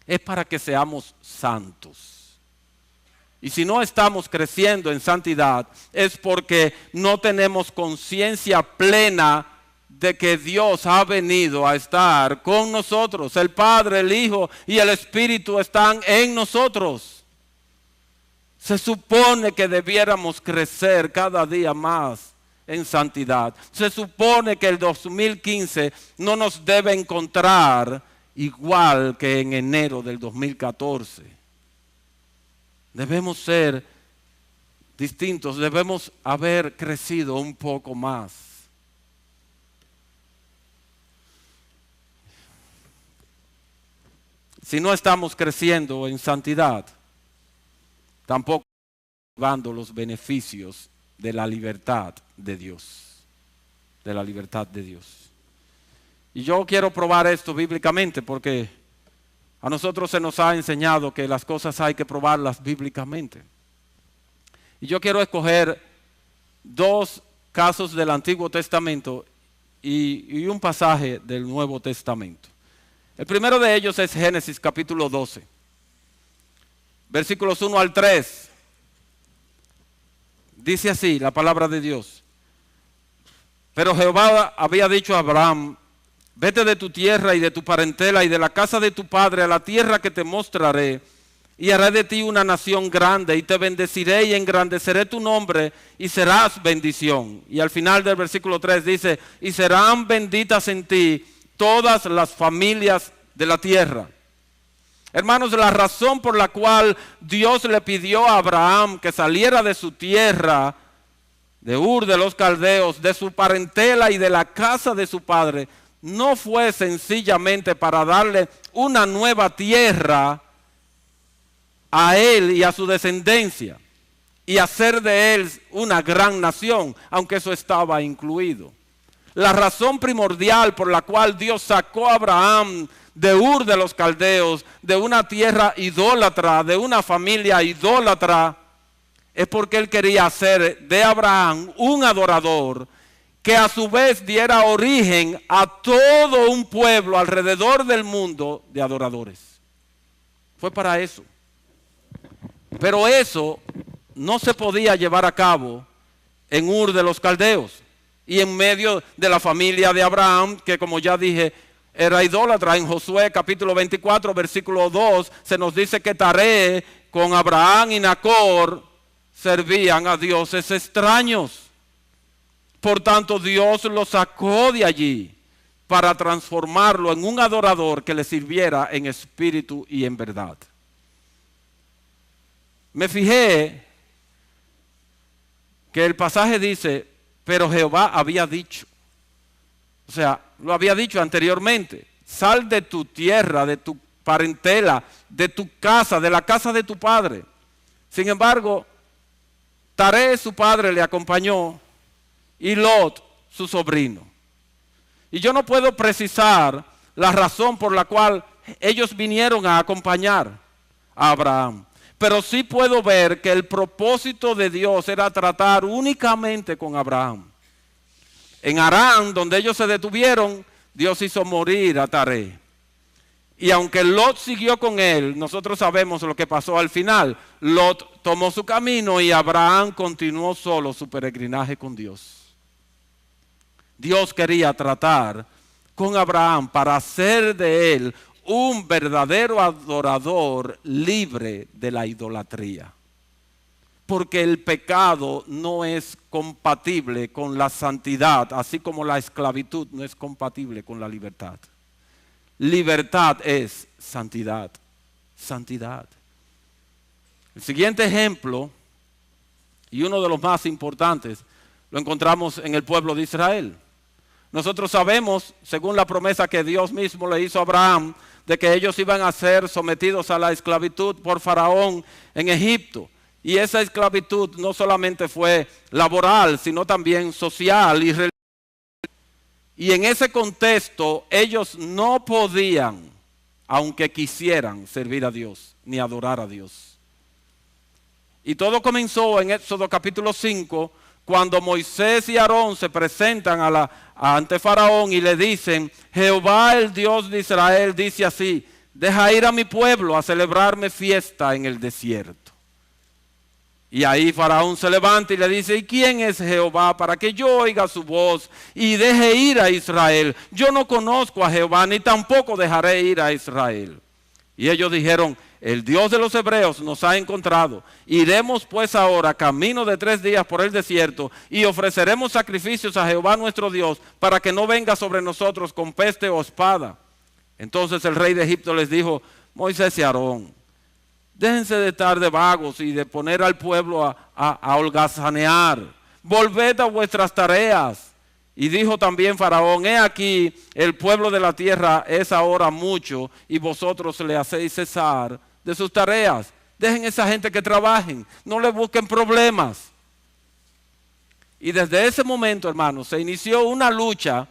Es para que seamos santos. Y si no estamos creciendo en santidad, es porque no tenemos conciencia plena de que Dios ha venido a estar con nosotros. El Padre, el Hijo y el Espíritu están en nosotros. Se supone que debiéramos crecer cada día más en santidad. Se supone que el 2015 no nos debe encontrar igual que en enero del 2014. Debemos ser distintos, debemos haber crecido un poco más. Si no estamos creciendo en santidad, tampoco estamos dando los beneficios de la libertad de Dios. De la libertad de Dios. Y yo quiero probar esto bíblicamente porque A nosotros se nos ha enseñado que las cosas hay que probarlas bíblicamente. Y yo quiero escoger 2 casos del Antiguo Testamento y un pasaje del Nuevo Testamento. El primero de ellos es Génesis capítulo 12, versículos 1 al 3. Dice así la palabra de Dios. Pero Jehová había dicho a Abraham: vete de tu tierra y de tu parentela y de la casa de tu padre a la tierra que te mostraré, y haré de ti una nación grande, y te bendeciré y engrandeceré tu nombre, y serás bendición. Y al final del versículo 3 dice: y serán benditas en ti todas las familias de la tierra. Hermanos, la razón por la cual Dios le pidió a Abraham que saliera de su tierra, de Ur de los Caldeos, de su parentela y de la casa de su padre, no fue sencillamente para darle una nueva tierra a él y a su descendencia y hacer de él una gran nación, aunque eso estaba incluido. La razón primordial por la cual Dios sacó a Abraham de Ur de los Caldeos, de una tierra idólatra, de una familia idólatra, es porque él quería hacer de Abraham un adorador que a su vez diera origen a todo un pueblo alrededor del mundo de adoradores. Fue para eso. Pero eso no se podía llevar a cabo en Ur de los Caldeos y en medio de la familia de Abraham, que como ya dije, era idólatra. En Josué capítulo 24, versículo 2, se nos dice que Taré con Abraham y Nacor servían a dioses extraños. Por tanto, Dios lo sacó de allí para transformarlo en un adorador que le sirviera en espíritu y en verdad. Me fijé que el pasaje dice, pero Jehová había dicho. O sea, lo había dicho anteriormente. Sal de tu tierra, de tu parentela, de tu casa, de la casa de tu padre. Sin embargo, Taré, su padre, le acompañó, y Lot, su sobrino. Y yo no puedo precisar la razón por la cual ellos vinieron a acompañar a Abraham. Pero sí puedo ver que el propósito de Dios era tratar únicamente con Abraham. En Harán, donde ellos se detuvieron, Dios hizo morir a Taré. Y aunque Lot siguió con él, nosotros sabemos lo que pasó al final. Lot tomó su camino y Abraham continuó solo su peregrinaje con Dios. Dios quería tratar con Abraham para hacer de él un verdadero adorador libre de la idolatría. Porque el pecado no es compatible con la santidad, así como la esclavitud no es compatible con la libertad. Libertad es santidad, santidad. El siguiente ejemplo, y uno de los más importantes, lo encontramos en el pueblo de Israel. Nosotros sabemos, según la promesa que Dios mismo le hizo a Abraham, de que ellos iban a ser sometidos a la esclavitud por Faraón en Egipto. Y esa esclavitud no solamente fue laboral, sino también social y religiosa. Y en ese contexto ellos no podían, aunque quisieran, servir a Dios, ni adorar a Dios. Y todo comenzó en Éxodo capítulo 5, cuando Moisés y Aarón se presentan ante Faraón y le dicen: Jehová, el Dios de Israel, dice así: deja ir a mi pueblo a celebrarme fiesta en el desierto. Y ahí Faraón se levanta y le dice: ¿y quién es Jehová para que yo oiga su voz y deje ir a Israel? Yo no conozco a Jehová, ni tampoco dejaré ir a Israel. Y ellos dijeron: el Dios de los hebreos nos ha encontrado. Iremos pues ahora camino de 3 días por el desierto y ofreceremos sacrificios a Jehová nuestro Dios para que no venga sobre nosotros con peste o espada. Entonces el rey de Egipto les dijo: Moisés y Aarón, déjense de estar de vagos y de poner al pueblo a holgazanear. Volved a vuestras tareas. Y dijo también Faraón: he aquí, el pueblo de la tierra es ahora mucho y vosotros le hacéis cesar de sus tareas. Dejen a esa gente que trabajen, no le busquen problemas. Y desde ese momento, hermanos, se inició una lucha,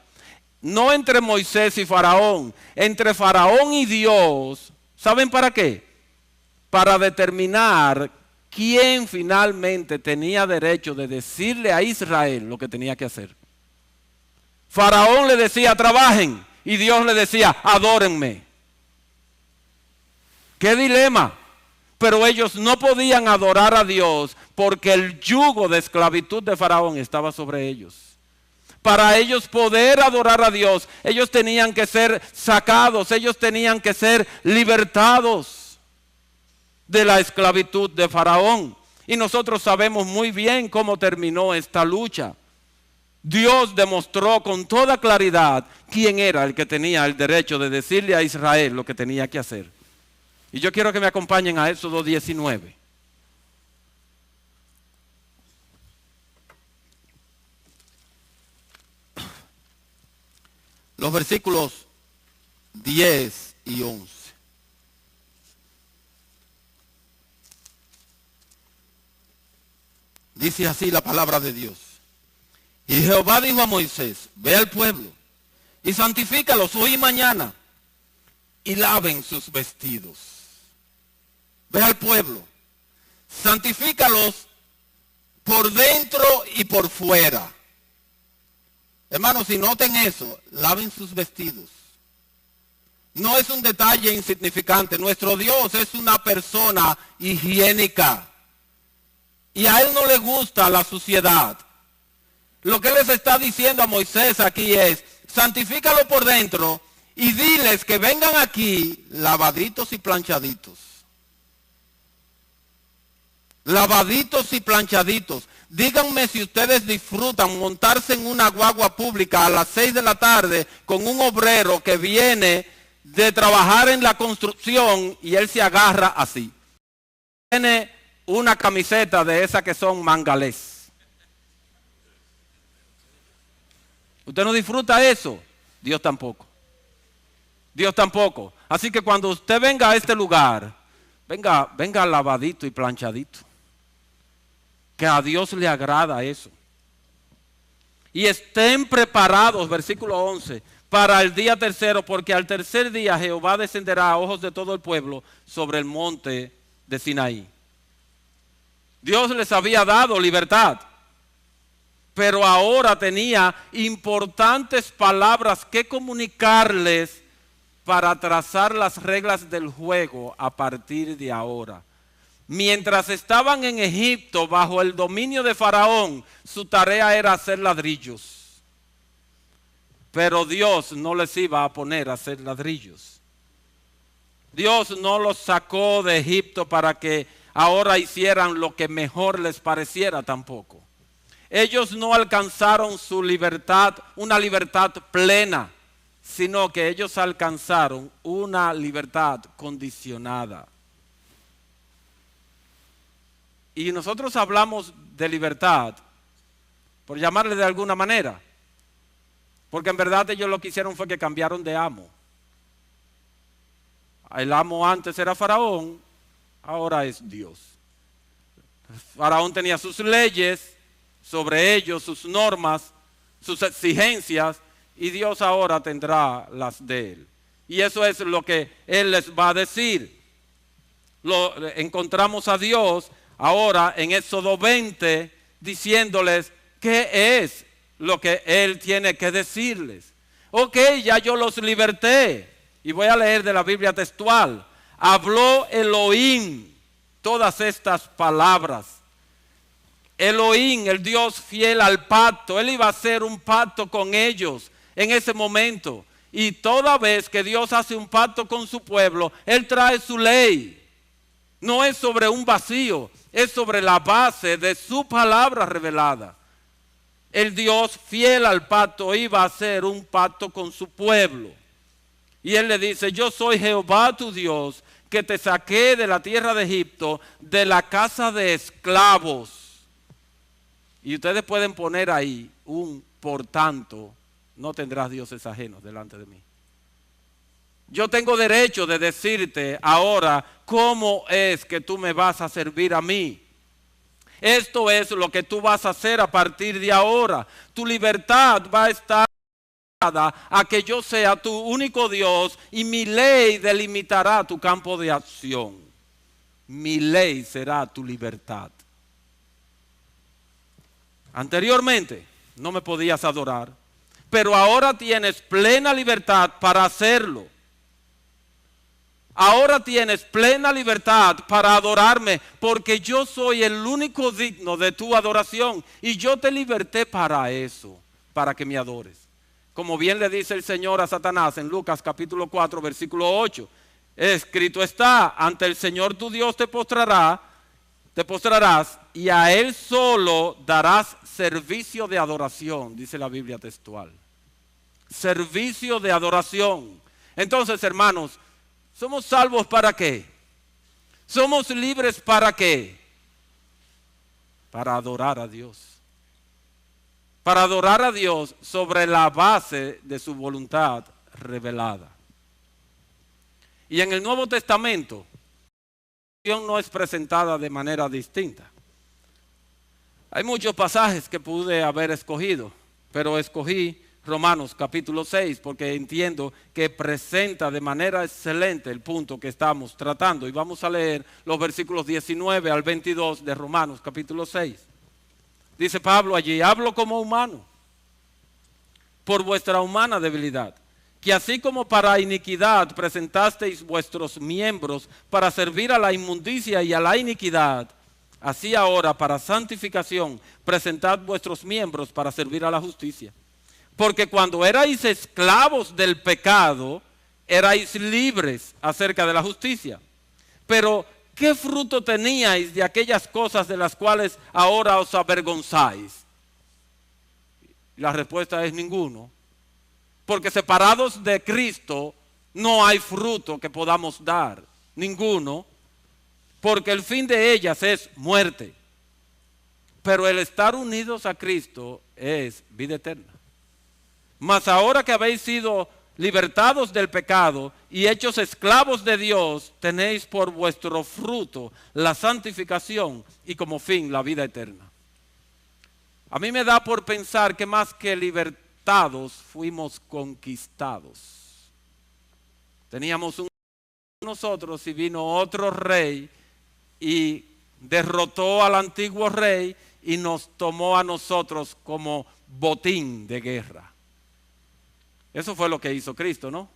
no entre Moisés y Faraón, entre Faraón y Dios, ¿Saben para qué? Para determinar quién finalmente tenía derecho de decirle a Israel lo que tenía que hacer. Faraón le decía, trabajen, y Dios le decía, adórenme. ¡Qué dilema! Pero ellos no podían adorar a Dios porque el yugo de esclavitud de Faraón estaba sobre ellos. Para ellos poder adorar a Dios, ellos tenían que ser sacados, ellos tenían que ser libertados de la esclavitud de Faraón. Y nosotros sabemos muy bien cómo terminó esta lucha. Dios demostró con toda claridad quién era el que tenía el derecho de decirle a Israel lo que tenía que hacer. Y yo quiero que me acompañen a Éxodo 19. Los versículos 10 y 11. Dice así la palabra de Dios. Y Jehová dijo a Moisés, ve al pueblo y santifícalos hoy y mañana y laven sus vestidos. Ve al pueblo, santifícalos por dentro y por fuera. Hermanos, si noten eso, laven sus vestidos. No es un detalle insignificante. Nuestro Dios es una persona higiénica. Y a Él no le gusta la suciedad. Lo que Él les está diciendo a Moisés aquí es, santifícalo por dentro y diles que vengan aquí lavaditos y planchaditos. Lavaditos y planchaditos. Díganme si ustedes disfrutan montarse en una guagua pública a las 6 de la tarde con un obrero que viene de trabajar en la construcción y él se agarra así. Tiene una camiseta de esas que son mangalés. ¿Usted no disfruta eso? Dios tampoco. Dios tampoco. Así que cuando usted venga a este lugar, venga lavadito y planchadito. Que a Dios le agrada eso. Y estén preparados, versículo 11, para el día tercero, porque al tercer día Jehová descenderá a ojos de todo el pueblo sobre el monte de Sinaí. Dios les había dado libertad, pero ahora tenía importantes palabras que comunicarles para trazar las reglas del juego a partir de ahora. Mientras estaban en Egipto bajo el dominio de Faraón, su tarea era hacer ladrillos. Pero Dios no les iba a poner a hacer ladrillos. Dios no los sacó de Egipto para que ahora hicieran lo que mejor les pareciera tampoco. Ellos no alcanzaron su libertad, una libertad plena, sino que ellos alcanzaron una libertad condicionada. Y nosotros hablamos de libertad, por llamarle de alguna manera, porque en verdad ellos lo que hicieron fue que cambiaron de amo. El amo antes era Faraón, ahora es Dios. Faraón tenía sus leyes sobre ellos, sus normas, sus exigencias, y Dios ahora tendrá las de él. Y eso es lo que Él les va a decir. Encontramos a Dios ahora en Éxodo 20 diciéndoles qué es lo que Él tiene que decirles. Ok, ya yo los liberté. Y voy a leer de la Biblia textual. Habló Elohim todas estas palabras. Elohim, el Dios fiel al pacto. Él iba a hacer un pacto con ellos en ese momento. Y toda vez que Dios hace un pacto con su pueblo, Él trae su ley. No es sobre un vacío, es sobre la base de su palabra revelada. El Dios fiel al pacto iba a hacer un pacto con su pueblo. Y Él le dice, yo soy Jehová tu Dios, que te saqué de la tierra de Egipto, de la casa de esclavos. Y ustedes pueden poner ahí por tanto, no tendrás dioses ajenos delante de mí. Yo tengo derecho de decirte ahora cómo es que tú me vas a servir a mí. Esto es lo que tú vas a hacer a partir de ahora. Tu libertad va a estar a que yo sea tu único Dios y mi ley delimitará tu campo de acción. Mi ley será tu libertad. Anteriormente no me podías adorar, pero ahora tienes plena libertad para hacerlo. Ahora tienes plena libertad para adorarme, porque yo soy el único digno de tu adoración y yo te liberté para eso, para que me adores. Como bien le dice el Señor a Satanás en Lucas capítulo 4, versículo 8. Escrito está, ante el Señor tu Dios te postrarás y a Él solo darás servicio de adoración, dice la Biblia textual. Servicio de adoración. Entonces, hermanos, ¿somos salvos para qué? ¿Somos libres para qué? Para adorar a Dios. Para adorar a Dios sobre la base de su voluntad revelada. Y en el Nuevo Testamento, la adoración no es presentada de manera distinta. Hay muchos pasajes que pude haber escogido, pero escogí Romanos capítulo 6 porque entiendo que presenta de manera excelente el punto que estamos tratando. Y vamos a leer los versículos 19 al 22 de Romanos capítulo 6. Dice Pablo allí, hablo como humano, por vuestra humana debilidad, que así como para iniquidad presentasteis vuestros miembros para servir a la inmundicia y a la iniquidad, así ahora para santificación presentad vuestros miembros para servir a la justicia. Porque cuando erais esclavos del pecado, erais libres acerca de la justicia. Pero, ¿qué fruto teníais de aquellas cosas de las cuales ahora os avergonzáis? La respuesta es ninguno. Porque separados de Cristo no hay fruto que podamos dar. Ninguno. Porque el fin de ellas es muerte. Pero el estar unidos a Cristo es vida eterna. Mas ahora que habéis sido libertados del pecado y hechos esclavos de Dios, tenéis por vuestro fruto la santificación y como fin la vida eterna. A mí me da por pensar que más que libertados fuimos conquistados. Teníamos un rey nosotros y vino otro rey y derrotó al antiguo rey y nos tomó a nosotros como botín de guerra. Eso fue lo que hizo Cristo, ¿no?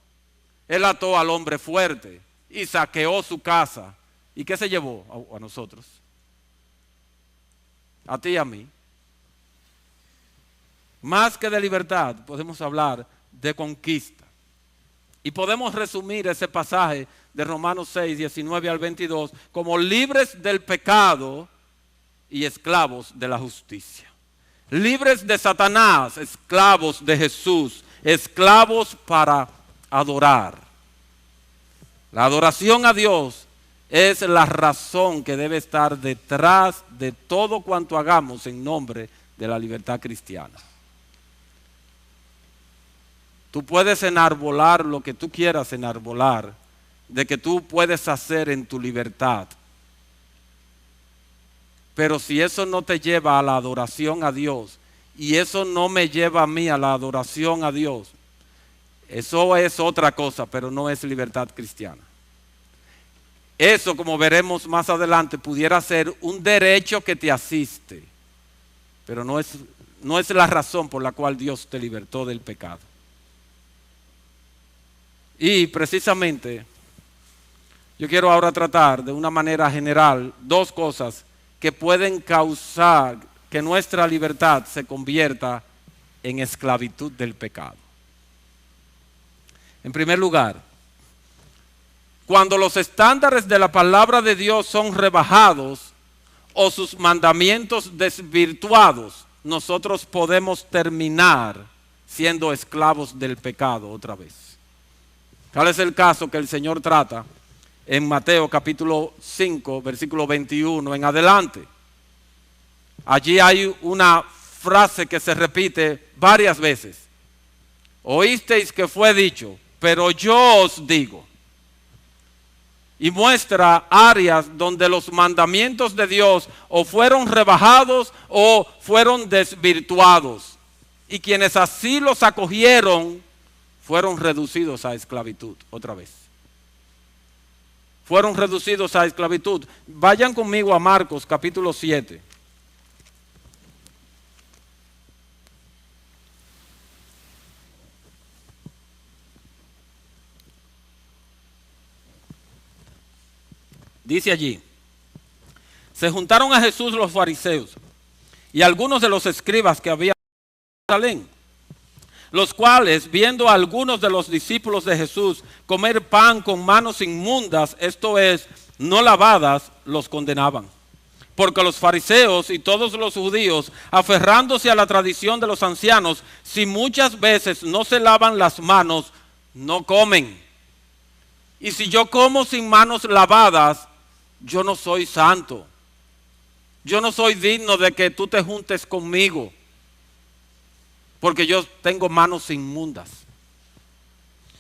Él ató al hombre fuerte y saqueó su casa. ¿Y qué se llevó a nosotros? A ti y a mí. Más que de libertad, podemos hablar de conquista. Y podemos resumir ese pasaje de Romanos 6, 19 al 22 como libres del pecado y esclavos de la justicia. Libres de Satanás, esclavos de Jesús. Esclavos para adorar. La adoración a Dios es la razón que debe estar detrás de todo cuanto hagamos en nombre de la libertad cristiana. Tú puedes enarbolar lo que tú quieras enarbolar, de que tú puedes hacer en tu libertad. Pero si eso no te lleva a la adoración a Dios, y eso no me lleva a mí a la adoración a Dios, eso es otra cosa, pero no es libertad cristiana. Eso, como veremos más adelante, pudiera ser un derecho que te asiste, pero no es la razón por la cual Dios te libertó del pecado. Y precisamente, yo quiero ahora tratar de una manera general dos cosas que pueden causar que nuestra libertad se convierta en esclavitud del pecado. En primer lugar, cuando los estándares de la palabra de Dios son rebajados o sus mandamientos desvirtuados, nosotros podemos terminar siendo esclavos del pecado otra vez. Tal es el caso que el Señor trata en Mateo capítulo 5, versículo 21 en adelante. Allí hay una frase que se repite varias veces. Oísteis que fue dicho, pero yo os digo. Y muestra áreas donde los mandamientos de Dios o fueron rebajados o fueron desvirtuados. y quienes así los acogieron fueron reducidos a esclavitud otra vez. Fueron reducidos a esclavitud. Vayan conmigo a Marcos capítulo 7. Dice allí: se juntaron a Jesús los fariseos y algunos de los escribas que había en Jerusalén, los cuales, viendo a algunos de los discípulos de Jesús comer pan con manos inmundas, esto es, no lavadas, los condenaban. Porque los fariseos y todos los judíos, aferrándose a la tradición de los ancianos, si muchas veces no se lavan las manos, no comen. Y si yo como sin manos lavadas, yo no soy santo. Yo no soy digno de que tú te juntes conmigo, porque yo tengo manos inmundas.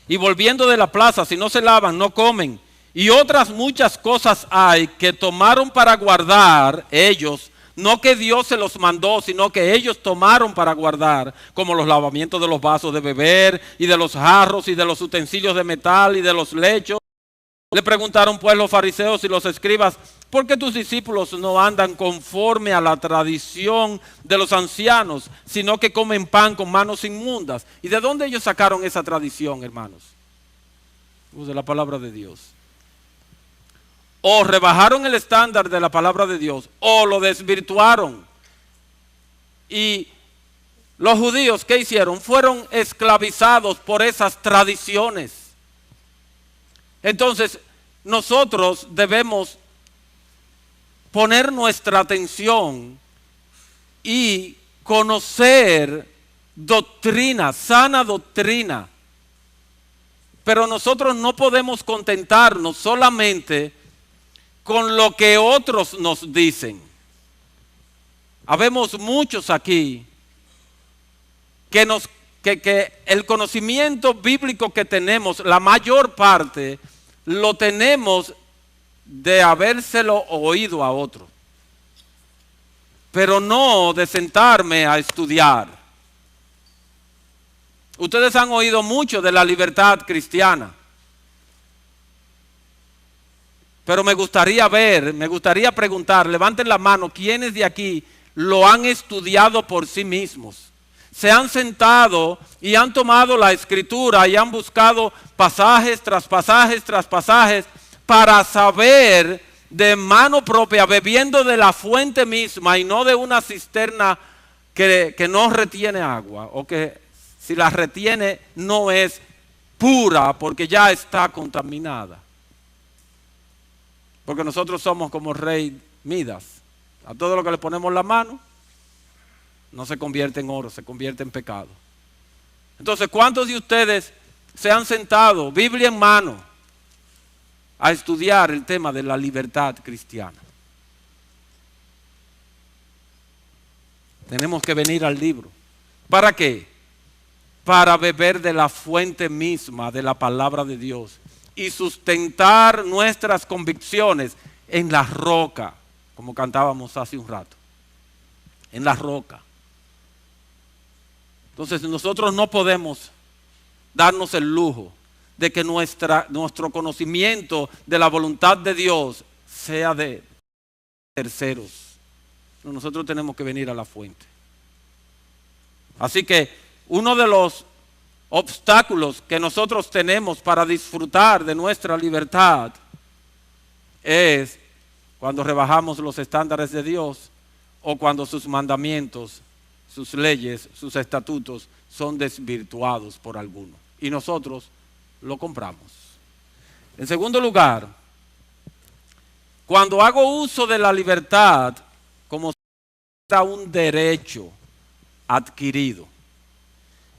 Y volviendo de la plaza, si no se lavan, no comen. Y otras muchas cosas hay que tomaron para guardar ellos, no que Dios se los mandó, sino que ellos tomaron para guardar, como los lavamientos de los vasos de beber, y de los jarros, y de los utensilios de metal, y de los lechos. Le preguntaron pues los fariseos y los escribas: ¿por qué tus discípulos no andan conforme a la tradición de los ancianos, sino que comen pan con manos inmundas? ¿Y de dónde ellos sacaron esa tradición, hermanos? De la palabra de Dios. O rebajaron el estándar de la palabra de Dios, o lo desvirtuaron. Y los judíos, ¿qué hicieron? Fueron esclavizados por esas tradiciones. Entonces, nosotros debemos poner nuestra atención y conocer doctrina, sana doctrina. Pero nosotros no podemos contentarnos solamente con lo que otros nos dicen. Habemos muchos aquí que el conocimiento bíblico que tenemos, la mayor parte, lo tenemos de habérselo oído a otro, pero no de sentarme a estudiar. Ustedes han oído mucho de la libertad cristiana, pero me gustaría preguntar, levanten la mano, ¿quiénes de aquí lo han estudiado por sí mismos? Se han sentado y han tomado la escritura y han buscado pasajes tras pasajes tras pasajes para saber de mano propia, bebiendo de la fuente misma y no de una cisterna que no retiene agua, o que si la retiene no es pura porque ya está contaminada. Porque nosotros somos como rey Midas. A todo lo que le ponemos la mano no se convierte en oro, se convierte en pecado. Entonces, ¿cuántos de ustedes se han sentado, Biblia en mano, a estudiar el tema de la libertad cristiana? Tenemos que venir al libro. ¿Para qué? Para beber de la fuente misma de la palabra de Dios y sustentar nuestras convicciones en la roca, como cantábamos hace un rato, en la roca. Entonces nosotros no podemos darnos el lujo de que nuestro conocimiento de la voluntad de Dios sea de terceros. Nosotros tenemos que venir a la fuente. Así que uno de los obstáculos que nosotros tenemos para disfrutar de nuestra libertad es cuando rebajamos los estándares de Dios o cuando sus mandamientos, sus leyes, sus estatutos son desvirtuados por alguno y nosotros lo compramos. En segundo lugar, cuando hago uso de la libertad como si fuera un derecho adquirido,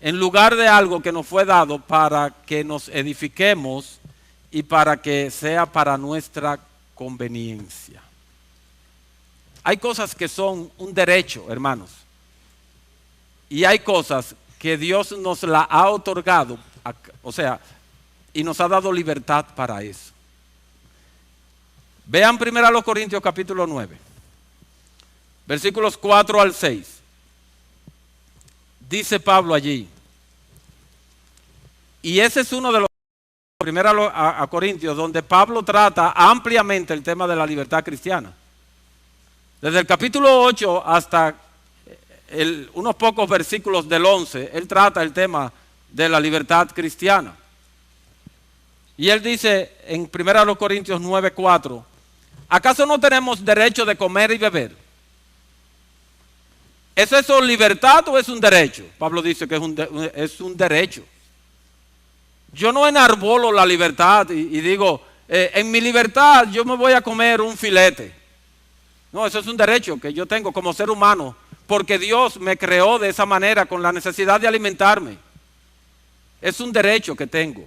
en lugar de algo que nos fue dado para que nos edifiquemos y para que sea para nuestra conveniencia. Hay cosas que son un derecho, hermanos, y hay cosas que Dios nos la ha otorgado, y nos ha dado libertad para eso. Vean 1 Corintios capítulo 9, versículos 4 al 6. dice Pablo allí. Y ese es uno de los primeros a Corintios, donde Pablo trata ampliamente el tema de la libertad cristiana. Desde el capítulo 8 hasta unos pocos versículos del 11, él trata el tema de la libertad cristiana. Y él dice en 1 Corintios 9:4, ¿acaso no tenemos derecho de comer y beber? ¿Es eso libertad o es un derecho? Pablo dice que es un derecho. Yo no enarbolo la libertad y digo, en mi libertad yo me voy a comer un filete. No, eso es un derecho que yo tengo como ser humano, porque Dios me creó de esa manera, con la necesidad de alimentarme. Es un derecho que tengo.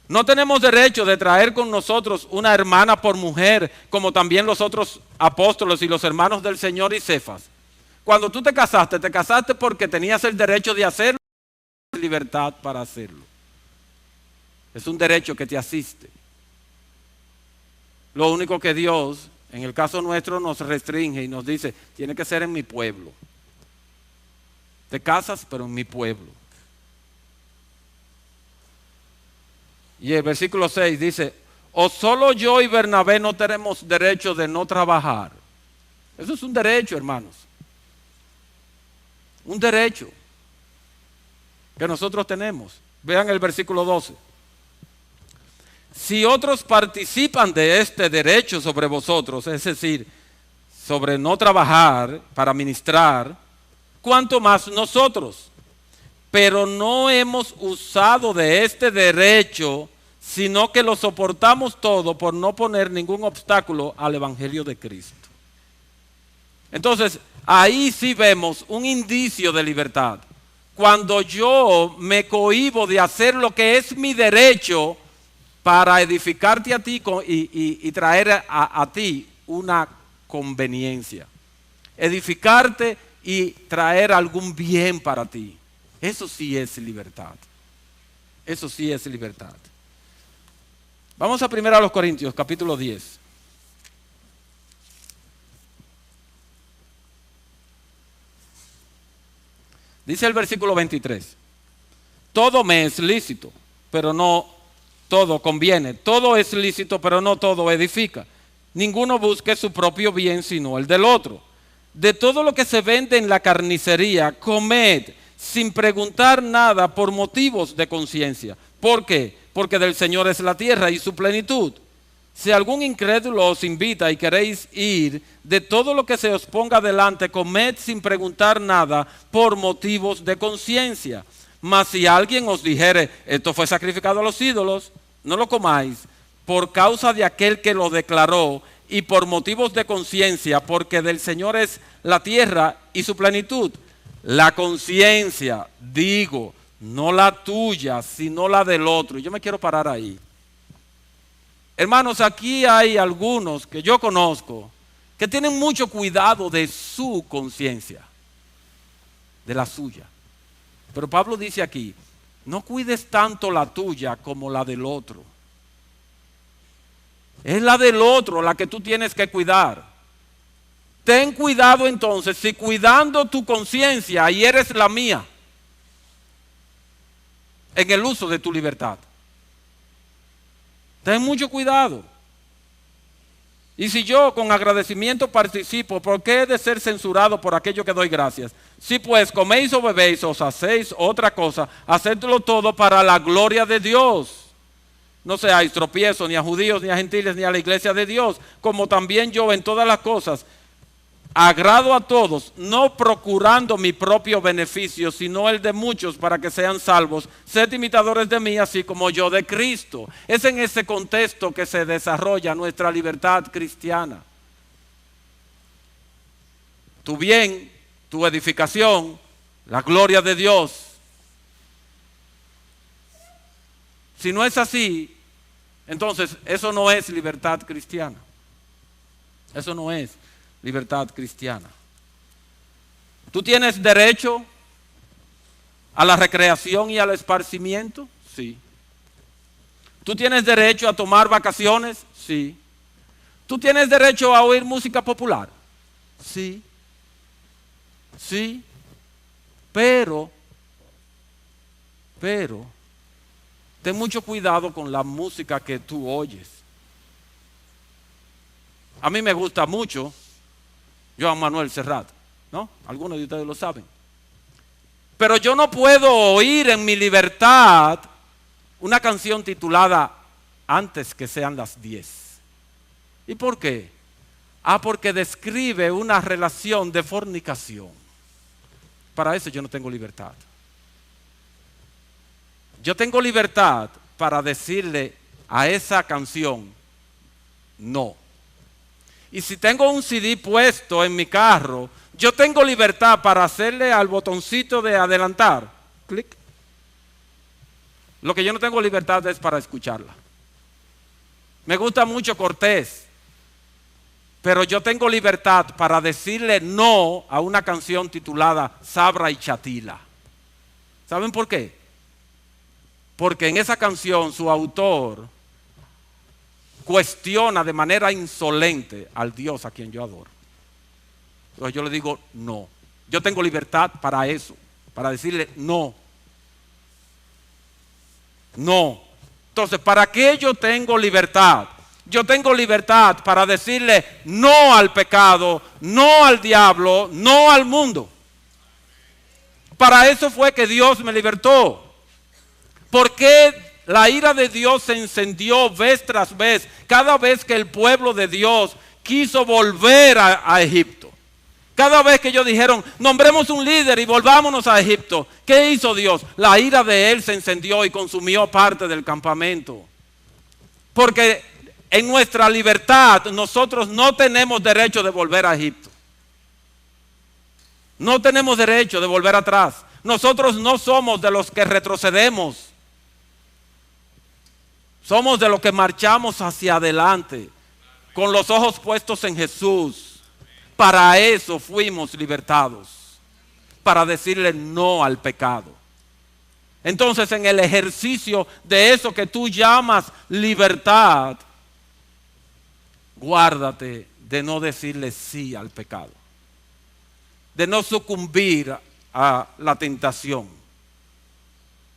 No tenemos derecho de traer con nosotros una hermana por mujer, como también los otros apóstoles y los hermanos del Señor y Cefas. Cuando tú te casaste porque tenías el derecho de hacerlo, libertad para hacerlo. Es un derecho que te asiste. Lo único que Dios, en el caso nuestro, nos restringe y nos dice, tiene que ser en mi pueblo. Te casas, pero en mi pueblo. Y el versículo 6 dice, o solo yo y Bernabé no tenemos derecho de no trabajar. Eso es un derecho, hermanos. Un derecho que nosotros tenemos. Vean el versículo 12. Si otros participan de este derecho sobre vosotros, es decir, sobre no trabajar para ministrar, ¿cuánto más nosotros? Pero no hemos usado de este derecho, sino que lo soportamos todo por no poner ningún obstáculo al Evangelio de Cristo. Entonces, ahí sí vemos un indicio de libertad. Cuando yo me cohíbo de hacer lo que es mi derecho para edificarte a ti y traer a ti una conveniencia. Edificarte y traer algún bien para ti. Eso sí es libertad. Eso sí es libertad. Vamos a 1 Corintios, capítulo 10. Dice el versículo 23. Todo me es lícito, pero no todo conviene. Todo es lícito, pero no todo edifica. Ninguno busque su propio bien, sino el del otro. De todo lo que se vende en la carnicería, comed sin preguntar nada por motivos de conciencia. ¿Por qué? Porque del Señor es la tierra y su plenitud. Si algún incrédulo os invita y queréis ir, de todo lo que se os ponga delante, comed sin preguntar nada por motivos de conciencia. Mas si alguien os dijere, esto fue sacrificado a los ídolos, no lo comáis, por causa de aquel que lo declaró y por motivos de conciencia, porque del Señor es la tierra y su plenitud. La conciencia, digo, no la tuya, sino la del otro. Yo me quiero parar ahí. Hermanos, aquí hay algunos que yo conozco que tienen mucho cuidado de su conciencia, de la suya. Pero Pablo dice aquí, no cuides tanto la tuya como la del otro. Es la del otro la que tú tienes que cuidar. Ten cuidado entonces, si cuidando tu conciencia hieres la mía en el uso de tu libertad. Ten mucho cuidado. Y si yo con agradecimiento participo, ¿por qué he de ser censurado por aquello que doy gracias? Si pues coméis o bebéis o os hacéis otra cosa, hacedlo todo para la gloria de Dios. No seáis tropiezo ni a judíos, ni a gentiles, ni a la iglesia de Dios, como también yo en todas las cosas agrado a todos, no procurando mi propio beneficio, sino el de muchos para que sean salvos. Sed imitadores de mí, así como yo de Cristo. Es en ese contexto que se desarrolla nuestra libertad cristiana. Tu bien, tu edificación, la gloria de Dios. Si no es así, entonces eso no es libertad cristiana. Eso no es libertad cristiana. ¿Tú tienes derecho a la recreación y al esparcimiento? Sí. ¿Tú tienes derecho a tomar vacaciones? Sí. ¿Tú tienes derecho a oír música popular? Sí. Sí. Pero, ten mucho cuidado con la música que tú oyes. A mí me gusta mucho Joan Manuel Serrat, ¿no? Algunos de ustedes lo saben. Pero yo no puedo oír en mi libertad una canción titulada Antes que sean las 10. ¿Y por qué? Porque describe una relación de fornicación. Para eso yo no tengo libertad. Yo tengo libertad para decirle a esa canción no. Y si tengo un CD puesto en mi carro, yo tengo libertad para hacerle al botoncito de adelantar, clic. Lo que yo no tengo libertad es para escucharla. Me gusta mucho Cortés, pero yo tengo libertad para decirle no a una canción titulada Sabra y Chatila. ¿Saben por qué? Porque en esa canción su autor cuestiona de manera insolente al Dios a quien yo adoro. Entonces yo le digo no. Yo tengo libertad para eso, para decirle no. No. Entonces, ¿para qué yo tengo libertad? Yo tengo libertad para decirle no al pecado, no al diablo, no al mundo. Para eso fue que Dios me libertó. ¿Por qué la ira de Dios se encendió vez tras vez, cada vez que el pueblo de Dios quiso volver a Egipto? Cada vez que ellos dijeron, nombremos un líder y volvámonos a Egipto, ¿qué hizo Dios? La ira de él se encendió y consumió parte del campamento. Porque en nuestra libertad nosotros no tenemos derecho de volver a Egipto. No tenemos derecho de volver atrás. Nosotros no somos de los que retrocedemos. Somos de los que marchamos hacia adelante, con los ojos puestos en Jesús. Para eso fuimos libertados, para decirle no al pecado. Entonces, en el ejercicio de eso que tú llamas libertad, guárdate de no decirle sí al pecado, de no sucumbir a la tentación,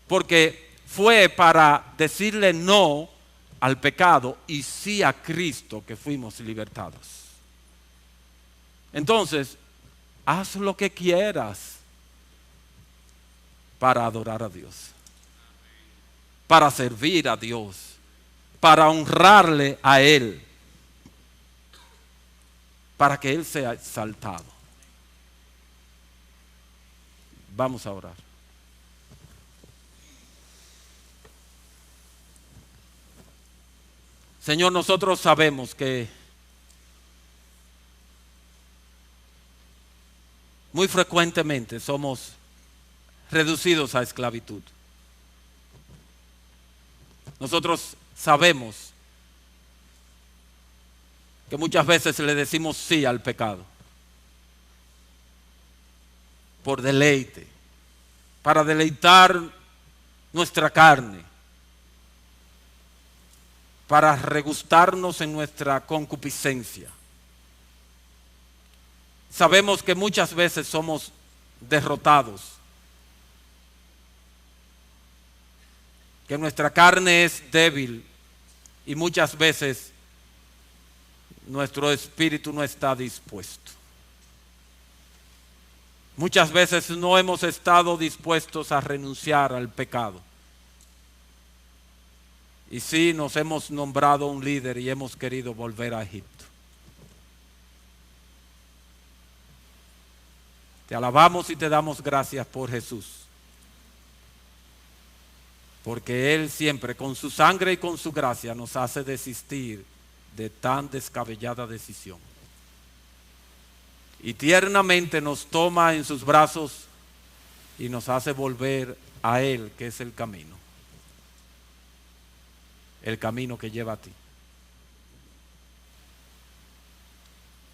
porque fue para decirle no al pecado y sí a Cristo que fuimos libertados. Entonces, haz lo que quieras para adorar a Dios, para servir a Dios, para honrarle a Él, para que Él sea exaltado. Vamos a orar. Señor, nosotros sabemos que muy frecuentemente somos reducidos a esclavitud. Nosotros sabemos que muchas veces le decimos sí al pecado por deleite, para deleitar nuestra carne, para regustarnos en nuestra concupiscencia. Sabemos que muchas veces somos derrotados, que nuestra carne es débil y muchas veces nuestro espíritu no está dispuesto. Muchas veces no hemos estado dispuestos a renunciar al pecado. Y sí, nos hemos nombrado un líder y hemos querido volver a Egipto. Te alabamos y te damos gracias por Jesús, porque Él siempre con su sangre y con su gracia nos hace desistir de tan descabellada decisión. Y tiernamente nos toma en sus brazos y nos hace volver a Él, que es el camino que lleva a ti.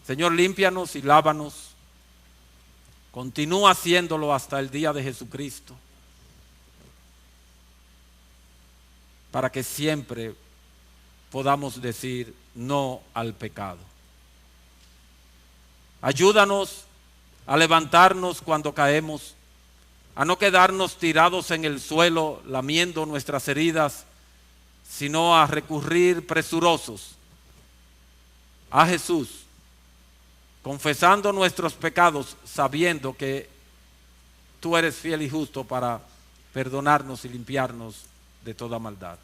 Señor, límpianos y lávanos. Continúa haciéndolo hasta el día de Jesucristo, para que siempre podamos decir no al pecado. Ayúdanos a levantarnos cuando caemos a no quedarnos tirados en el suelo lamiendo nuestras heridas, sino a recurrir presurosos a Jesús, confesando nuestros pecados, sabiendo que tú eres fiel y justo para perdonarnos y limpiarnos de toda maldad,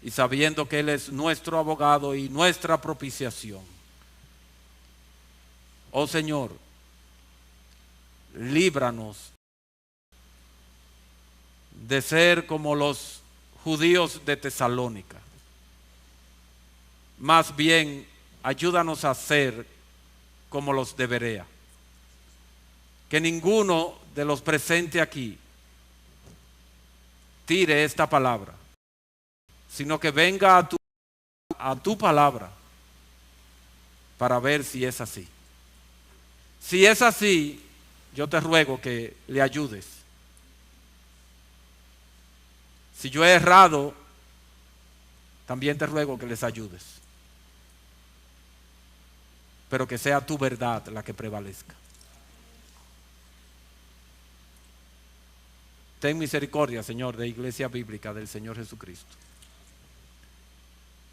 y sabiendo que Él es nuestro abogado y nuestra propiciación. Oh Señor, líbranos de ser como los judíos de Tesalónica. Más bien, ayúdanos a ser como los de Berea. Que ninguno de los presentes aquí tire esta palabra, sino que venga a tu palabra para ver si es así. Si es así, yo te ruego que le ayudes. Si yo he errado, también te ruego que les ayudes. Pero que sea tu verdad la que prevalezca. Ten misericordia, Señor, de Iglesia Bíblica del Señor Jesucristo.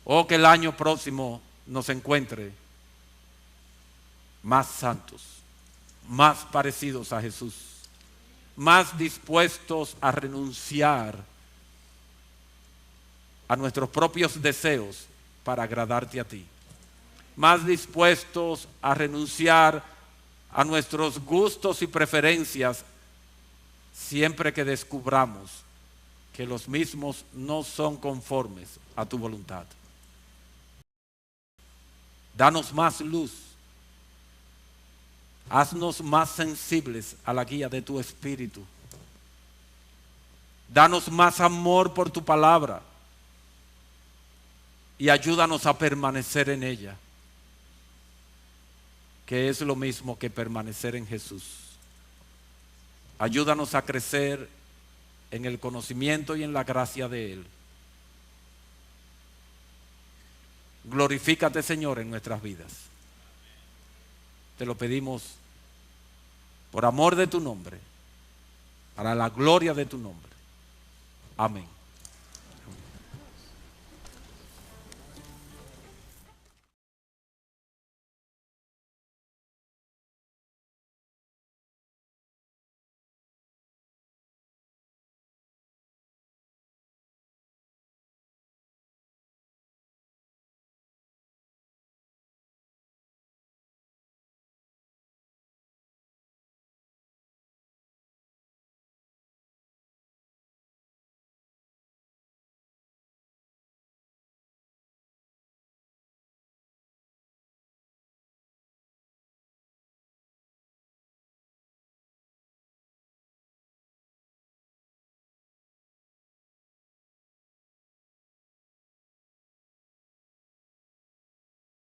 Oh, que el año próximo nos encuentre más santos, más parecidos a Jesús, más dispuestos a renunciar a nuestros propios deseos para agradarte a ti, más dispuestos a renunciar a nuestros gustos y preferencias siempre que descubramos que los mismos no son conformes a tu voluntad. Danos más luz. Haznos más sensibles a la guía de tu Espíritu. Danos más amor por tu palabra y ayúdanos a permanecer en ella, que es lo mismo que permanecer en Jesús. Ayúdanos a crecer en el conocimiento y en la gracia de Él. Glorifícate, Señor, en nuestras vidas. Te lo pedimos por amor de tu nombre, para la gloria de tu nombre. Amén.